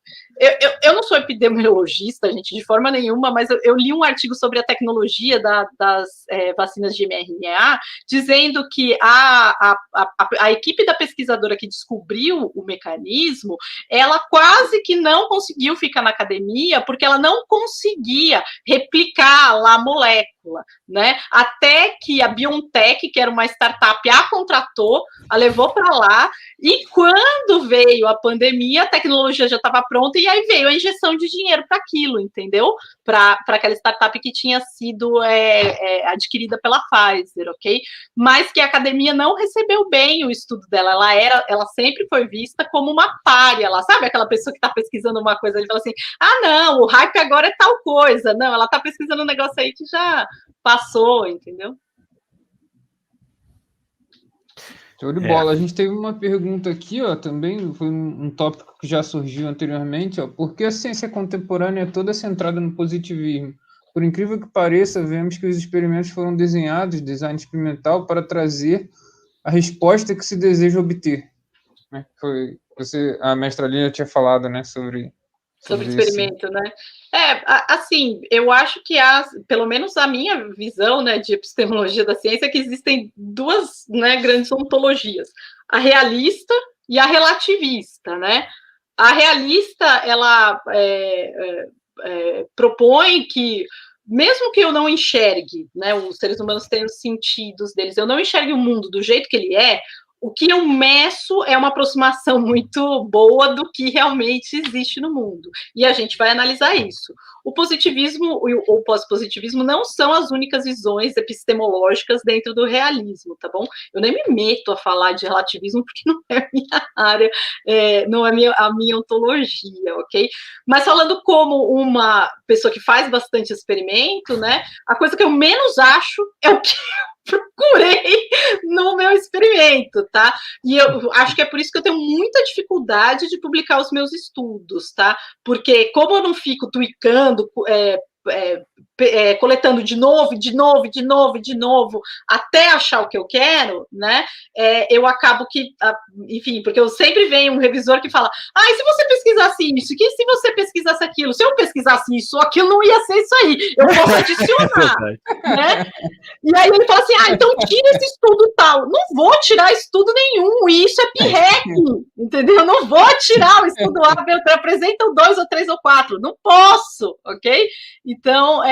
Eu não sou epidemiologista, gente, de forma nenhuma, mas eu li um artigo sobre a tecnologia das vacinas de mRNA, dizendo que a equipe da pesquisadora que descobriu o mecanismo, ela quase que não conseguiu ficar na academia, porque ela não conseguia replicar lá a molécula, né? Até que a BioNTech, que era uma startup, a contratou, a levou para lá, e quando veio a pandemia, a tecnologia já estava pronta, e aí veio a injeção de dinheiro para aquilo, entendeu? Para aquela startup que tinha sido adquirida pela Pfizer, ok? Mas que a academia não recebeu bem o estudo dela, ela sempre foi vista como uma pária, ela sabe aquela pessoa que está pesquisando uma coisa e fala assim, não, o hype agora é tal coisa, não, ela está pesquisando um negócio aí que já passou, entendeu? Show de bola. A gente teve uma pergunta aqui, ó, também, foi um tópico que já surgiu anteriormente, ó, por que a ciência contemporânea é toda centrada no positivismo? Por incrível que pareça, vemos que os experimentos foram desenhados, design experimental, para trazer a resposta que se deseja obter. Né? A mestra Lina tinha falado, né, sobre experimento, esse... né? Assim, eu acho que pelo menos a minha visão, né, de epistemologia da ciência é que existem duas, né, grandes ontologias, a realista e a relativista, né? A realista, ela propõe que, mesmo que eu não enxergue, né, os seres humanos têm os sentidos deles, eu não enxergue o mundo do jeito que ele é, o que eu meço é uma aproximação muito boa do que realmente existe no mundo. E a gente vai analisar isso. O positivismo e o pós-positivismo não são as únicas visões epistemológicas dentro do realismo, tá bom? Eu nem me meto a falar de relativismo porque não é a minha área, não é a minha ontologia, ok? Mas falando como uma pessoa que faz bastante experimento, né? A coisa que eu menos acho é o que procurei no meu experimento, tá? E eu acho que é por isso que eu tenho muita dificuldade de publicar os meus estudos, tá? Porque como eu não fico tweakando, coletando de novo, até achar o que eu quero, né? Eu acabo que, enfim, porque eu sempre venho um revisor que fala, e se você pesquisasse isso, que se você pesquisasse aquilo, se eu pesquisasse isso ou aquilo, não ia ser isso aí, eu posso adicionar, né? E aí ele fala assim, então tira esse estudo tal. Não vou tirar estudo nenhum, isso é PIREC, entendeu? Não vou tirar o estudo A, B, apresentam 2 ou 3 ou 4, não posso, ok? Então,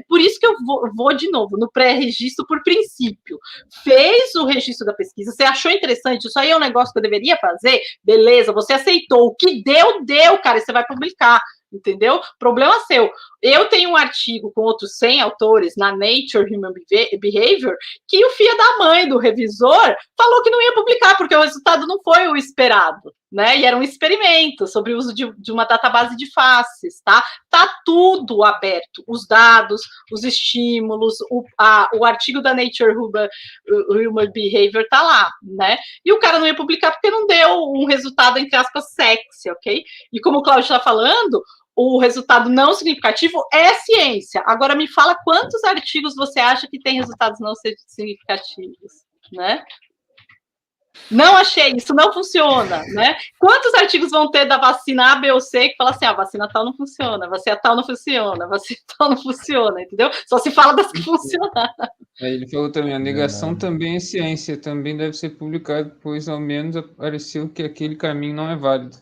por isso que eu vou de novo no pré-registro por princípio. Fez o registro da pesquisa, você achou interessante, isso aí é um negócio que eu deveria fazer? Beleza, você aceitou, o que deu, cara, e você vai publicar. Entendeu? Problema seu. Eu tenho um artigo com outros 100 autores na Nature Human Behavior que o filho da mãe do revisor falou que não ia publicar porque o resultado não foi o esperado, né? E era um experimento sobre o uso de uma database de faces, tá? Tá tudo aberto, os dados, os estímulos, o artigo da Nature Human Behavior tá lá, né? E o cara não ia publicar porque não deu um resultado, entre aspas, sexy, ok? E como o Cláudio está falando, o resultado não significativo é ciência. Agora me fala quantos artigos você acha que tem resultados não significativos, né? Não achei, isso não funciona, né? Quantos artigos vão ter da vacina A, B ou C que fala assim, a vacina tal não funciona, a vacina tal não funciona, a vacina tal não funciona, entendeu? Só se fala das que funcionaram. Aí ele falou também, a negação também é ciência, também deve ser publicado, pois ao menos apareceu que aquele caminho não é válido.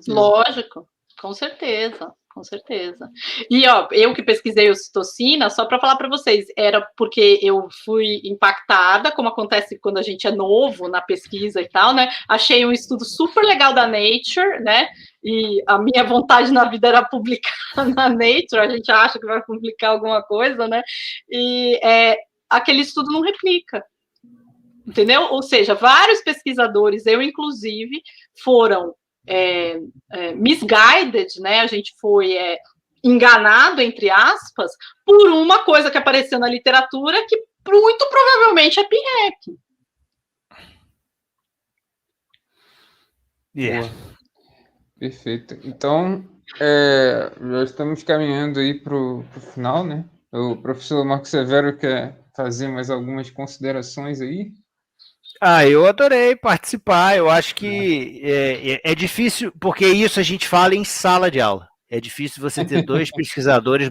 Lógico, com certeza. Com certeza. E, ó, eu que pesquisei ocitocina, só para falar para vocês, era porque eu fui impactada, como acontece quando a gente é novo na pesquisa e tal, né? Achei um estudo super legal da Nature, né? E a minha vontade na vida era publicar na Nature, a gente acha que vai publicar alguma coisa, né? E aquele estudo não replica. Entendeu? Ou seja, vários pesquisadores, eu inclusive, foram misguided, né? A gente foi enganado, entre aspas, por uma coisa que apareceu na literatura que muito provavelmente é PIREC. Yeah. Perfeito. Então, já estamos caminhando aí para o final, né? O professor Marco Severo quer fazer mais algumas considerações aí? Eu adorei participar. Eu acho que é difícil, porque isso a gente fala em sala de aula. É difícil você ter dois pesquisadores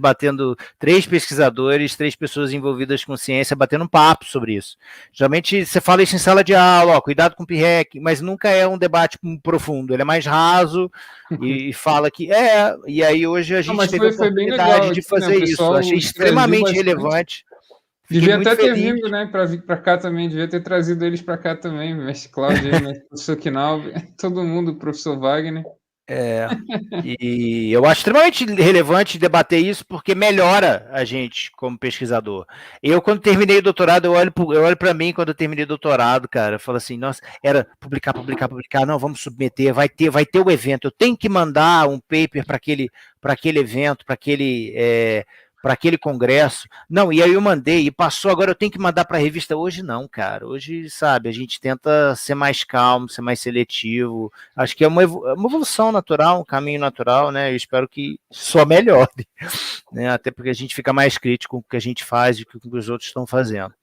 três pesquisadores, três pessoas envolvidas com ciência batendo um papo sobre isso. Geralmente você fala isso em sala de aula, cuidado com o PIREC, mas nunca é um debate profundo, ele é mais raso e fala que e aí hoje a gente teve a oportunidade de fazer isso. Achei extremamente relevante. Devia até ter vindo, né, para vir para cá também, devia ter trazido eles para cá também, mestre Cláudio, né, professor Kinalvi, todo mundo, professor Wagner. E eu acho extremamente relevante debater isso porque melhora a gente como pesquisador. Eu, quando terminei o doutorado, eu olho para mim quando eu terminei o doutorado, cara, eu falo assim, nossa, era publicar, não, vamos submeter, vai ter o evento, eu tenho que mandar um paper para aquele evento, para aquele congresso. Não, e aí eu mandei, e passou, agora eu tenho que mandar para a revista. Hoje não, cara. Hoje, sabe, a gente tenta ser mais calmo, ser mais seletivo. Acho que é uma evolução natural, um caminho natural, né? Eu espero que só melhore, né? Até porque a gente fica mais crítico com o que a gente faz e com o que os outros estão fazendo.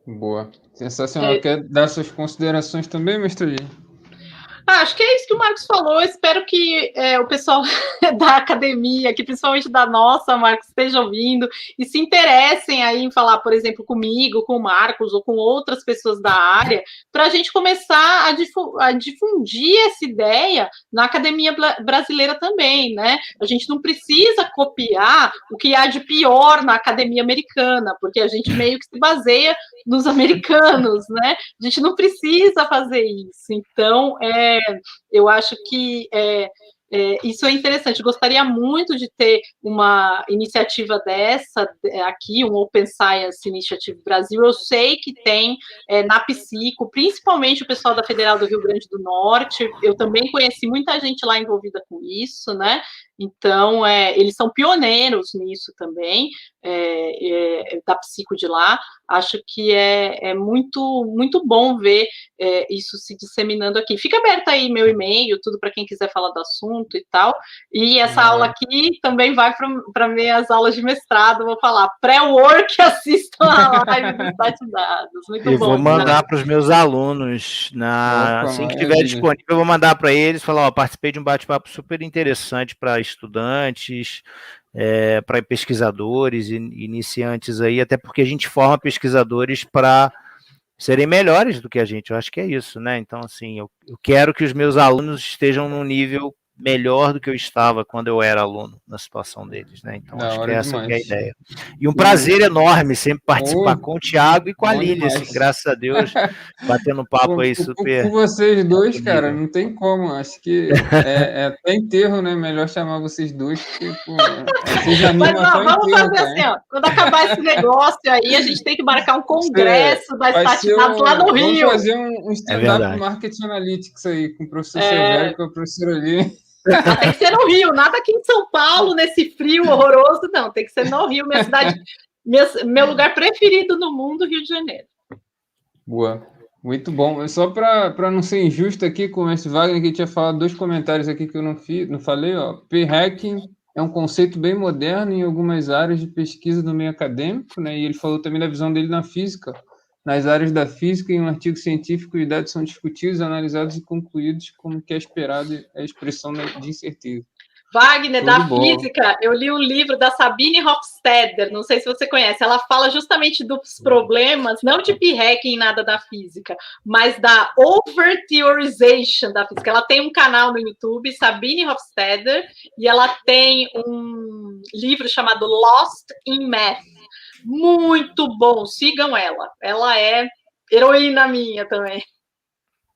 Boa. Sensacional. Quer dar suas considerações também, mestre? Acho que é isso que o Marcos falou. Espero que o pessoal da academia, que principalmente da nossa, Marcos, esteja ouvindo e se interessem aí em falar, por exemplo, comigo, com o Marcos ou com outras pessoas da área, para a gente começar a difundir essa ideia na academia brasileira também, né? A gente não precisa copiar o que há de pior na academia americana, porque a gente meio que se baseia nos americanos, né? A gente não precisa fazer isso. Então, eu acho que isso é interessante. Gostaria muito de ter uma iniciativa dessa aqui, um Open Science Initiative Brasil. Eu sei que tem na Psico, principalmente o pessoal da Federal do Rio Grande do Norte. Eu também conheci muita gente lá envolvida com isso, né? Então, eles são pioneiros nisso também, da Psico de lá. Acho que é muito, muito bom ver isso se disseminando aqui. Fica aberto aí meu e-mail, tudo para quem quiser falar do assunto e tal. E essa aula aqui também vai para minhas aulas de mestrado. Vou falar pré-work, assistam a live do Site Dados. Muito bom. Vou mandar para os meus alunos, assim que estiver disponível, eu vou mandar para eles, falar, participei de um bate-papo super interessante para estudantes, para pesquisadores e iniciantes aí, até porque a gente forma pesquisadores para serem melhores do que a gente, eu acho que é isso, né? Então, assim, eu quero que os meus alunos estejam num nível melhor do que eu estava quando eu era aluno na situação deles, né? Então, Da acho que hora essa que é a demais. ideia. E um prazer enorme sempre participar com o Thiago e com a Bom Lília, demais. assim, graças a Deus, batendo um papo aí super... Com vocês dois, alto cara, nível. não tem como. Acho que é até enterro, né? Melhor chamar vocês dois, porque, pô, vocês Mas animam até ó, o vamos enterro, fazer cara. assim, ó. Quando acabar esse negócio aí, a gente tem que marcar um congresso da Vai ser Statdados lá no Vamos Rio. fazer um stand-up verdade. marketing analytics aí, com o professor Severo e com a professora Lília. Mas tem que ser no Rio, nada aqui em São Paulo, nesse frio horroroso, não. Tem que ser no Rio, minha cidade, meu lugar preferido no mundo, Rio de Janeiro. Boa. Muito bom. Só para não ser injusto aqui com o mestre Wagner, que tinha falado 2 comentários aqui que eu não falei, ó. P-hacking é um conceito bem moderno em algumas áreas de pesquisa do meio acadêmico, né? E ele falou também da visão dele na física. Nas áreas da física, em um artigo científico, os dados são discutidos, analisados e concluídos como que é esperado a expressão de incerteza. Wagner, Show de da bola. física, eu li um livro da Sabine Hofstadter, não sei se você conhece, ela fala justamente dos problemas, não de p-hacking nada da física, mas da over-theorization da física. Ela tem um canal no YouTube, Sabine Hofstadter, e ela tem um livro chamado Lost in Math. Muito bom, sigam ela. Ela é heroína minha também.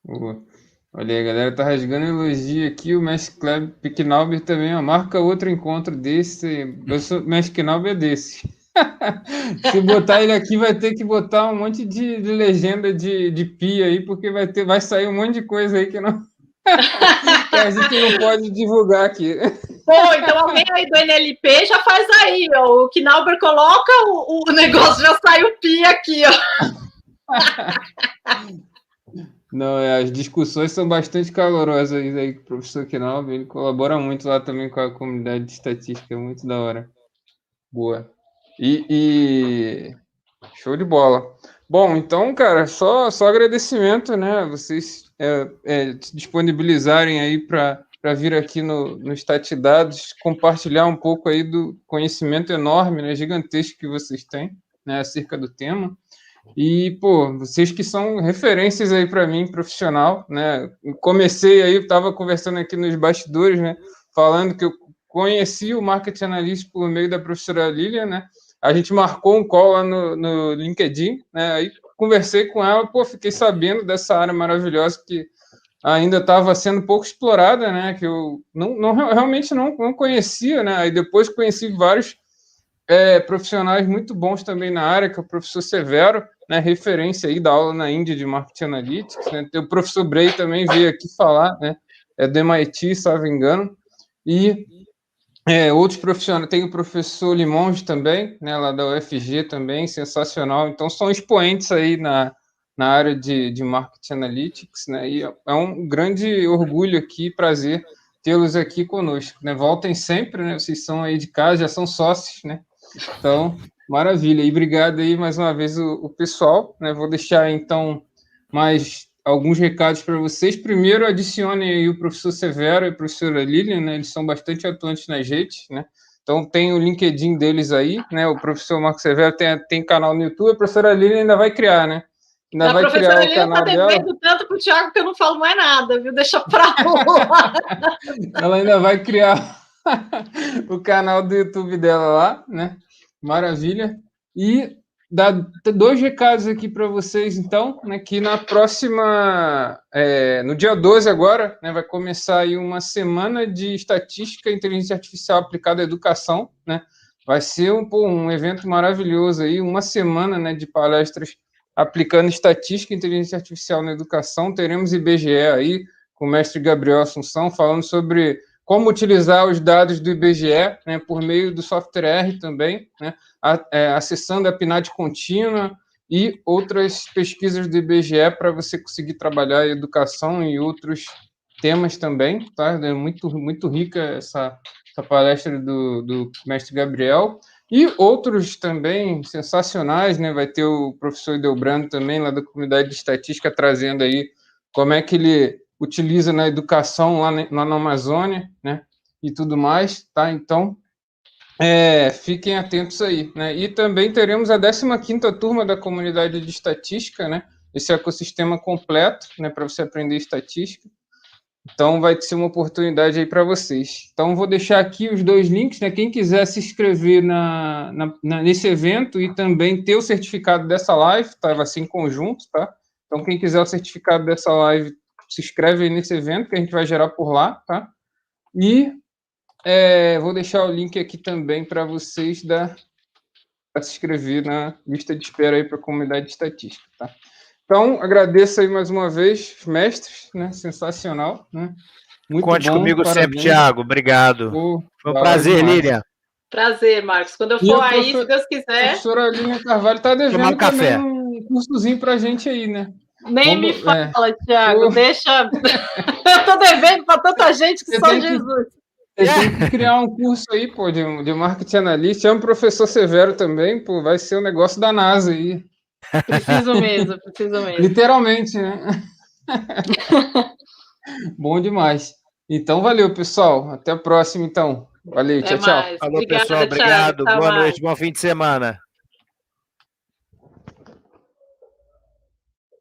Boa. Olha aí, a galera tá rasgando elogio aqui. O mestre Kleber Knauber também, ó, marca outro encontro desse. Mestre Knauber é desse. Se botar ele aqui, vai ter que botar um monte de legenda de pi aí, porque vai sair um monte de coisa aí que que a gente não pode divulgar aqui. Bom, então alguém aí do NLP já faz aí, ó. O Knauber coloca, o negócio já sai o pi aqui, ó. Não, as discussões são bastante calorosas aí com o professor Knauber. Ele colabora muito lá também com a comunidade de estatística, é muito da hora. Boa. E show de bola. Bom, então, cara, só agradecimento, né? Vocês se disponibilizarem aí para vir aqui no Statdados, compartilhar um pouco aí do conhecimento enorme, né, gigantesco que vocês têm, né, acerca do tema. E, pô, vocês que são referências aí para mim, profissional, né? Comecei aí, estava conversando aqui nos bastidores, né? Falando que eu conheci o Marketing Analytics por meio da professora Lília, né? A gente marcou um call lá no LinkedIn, né? Aí conversei com ela, pô, fiquei sabendo dessa área maravilhosa que ainda estava sendo pouco explorada, né? Que eu realmente não conhecia, né? Aí depois conheci vários profissionais muito bons também na área, que é o professor Severo, né, referência aí da aula na Índia de Marketing Analytics, né, tem o professor Bray também veio aqui falar, né, é do MIT, se não me engano, e outros profissionais, tem o professor Limonge também, né, lá da UFG também, sensacional, então são expoentes aí na área de Marketing Analytics, né, e é um grande orgulho aqui, prazer tê-los aqui conosco, né, voltem sempre, né, vocês são aí de casa, já são sócios, né, então, maravilha. E obrigado aí mais uma vez o pessoal, né? Vou deixar, então, mais alguns recados para vocês. Primeiro, adicionem aí o professor Severo e a professora Lilian, né? Eles são bastante atuantes nas redes, né? Então, tem o LinkedIn deles aí, né? O professor Marco Severo tem canal no YouTube, a professora Lilian ainda vai criar, né? Ainda vai criar o canal dela. A professora Lilian está devendo tanto para o Thiago que eu não falo mais nada, viu? Deixa para lá. Ela ainda vai criar o canal do YouTube dela lá, né? Maravilha. E dá 2 recados aqui para vocês, então, né, que na próxima, no dia 12 agora, né, vai começar aí uma semana de estatística e inteligência artificial aplicada à educação, né? Vai ser um evento maravilhoso aí, uma semana, né, de palestras aplicando estatística e inteligência artificial na educação. Teremos IBGE aí, com o mestre Gabriel Assunção, falando sobre como utilizar os dados do IBGE, né, por meio do software R também, né, acessando a PNAD contínua e outras pesquisas do IBGE para você conseguir trabalhar a educação e outros temas também, tá? É muito, muito rica essa palestra do mestre Gabriel. E outros também sensacionais, né? Vai ter o professor Delbrando também, lá da comunidade de estatística, trazendo aí como é que ele utiliza na educação lá na Amazônia, né, e tudo mais, tá? Então, fiquem atentos aí, né? E também teremos a 15ª turma da comunidade de estatística, né? Esse ecossistema completo, né, para você aprender estatística. Então, vai ser uma oportunidade aí para vocês. Então, vou deixar aqui os 2 links, né? Quem quiser se inscrever nesse evento e também ter o certificado dessa live, tá? Vai ser em conjunto, tá? Então, quem quiser o certificado dessa live, se inscreve aí nesse evento que a gente vai gerar por lá, tá? E vou deixar o link aqui também para vocês para se inscrever na lista de espera aí para a comunidade de estatística, tá? Então, agradeço aí mais uma vez, mestres, né? Sensacional, né? Muito Conte bom, comigo parabéns. sempre, Thiago. Obrigado. Foi um prazer, Lilian. Prazer, Marcos. Quando eu for aí, se Deus quiser. A professora Lilian Carvalho está devendo também um cursozinho para a gente aí, né? Nem me fala, Thiago. Deixa. Eu estou devendo para tanta gente que só Jesus. Você tem que criar um curso aí, pô, de marketing analyst. É um professor Severo também, pô, vai ser um negócio da NASA aí. Preciso mesmo. Literalmente, né? Bom demais. Então, valeu, pessoal. Até a próxima, então. Valeu, tchau, tchau. Falou, pessoal. Obrigado. Boa noite, bom fim de semana.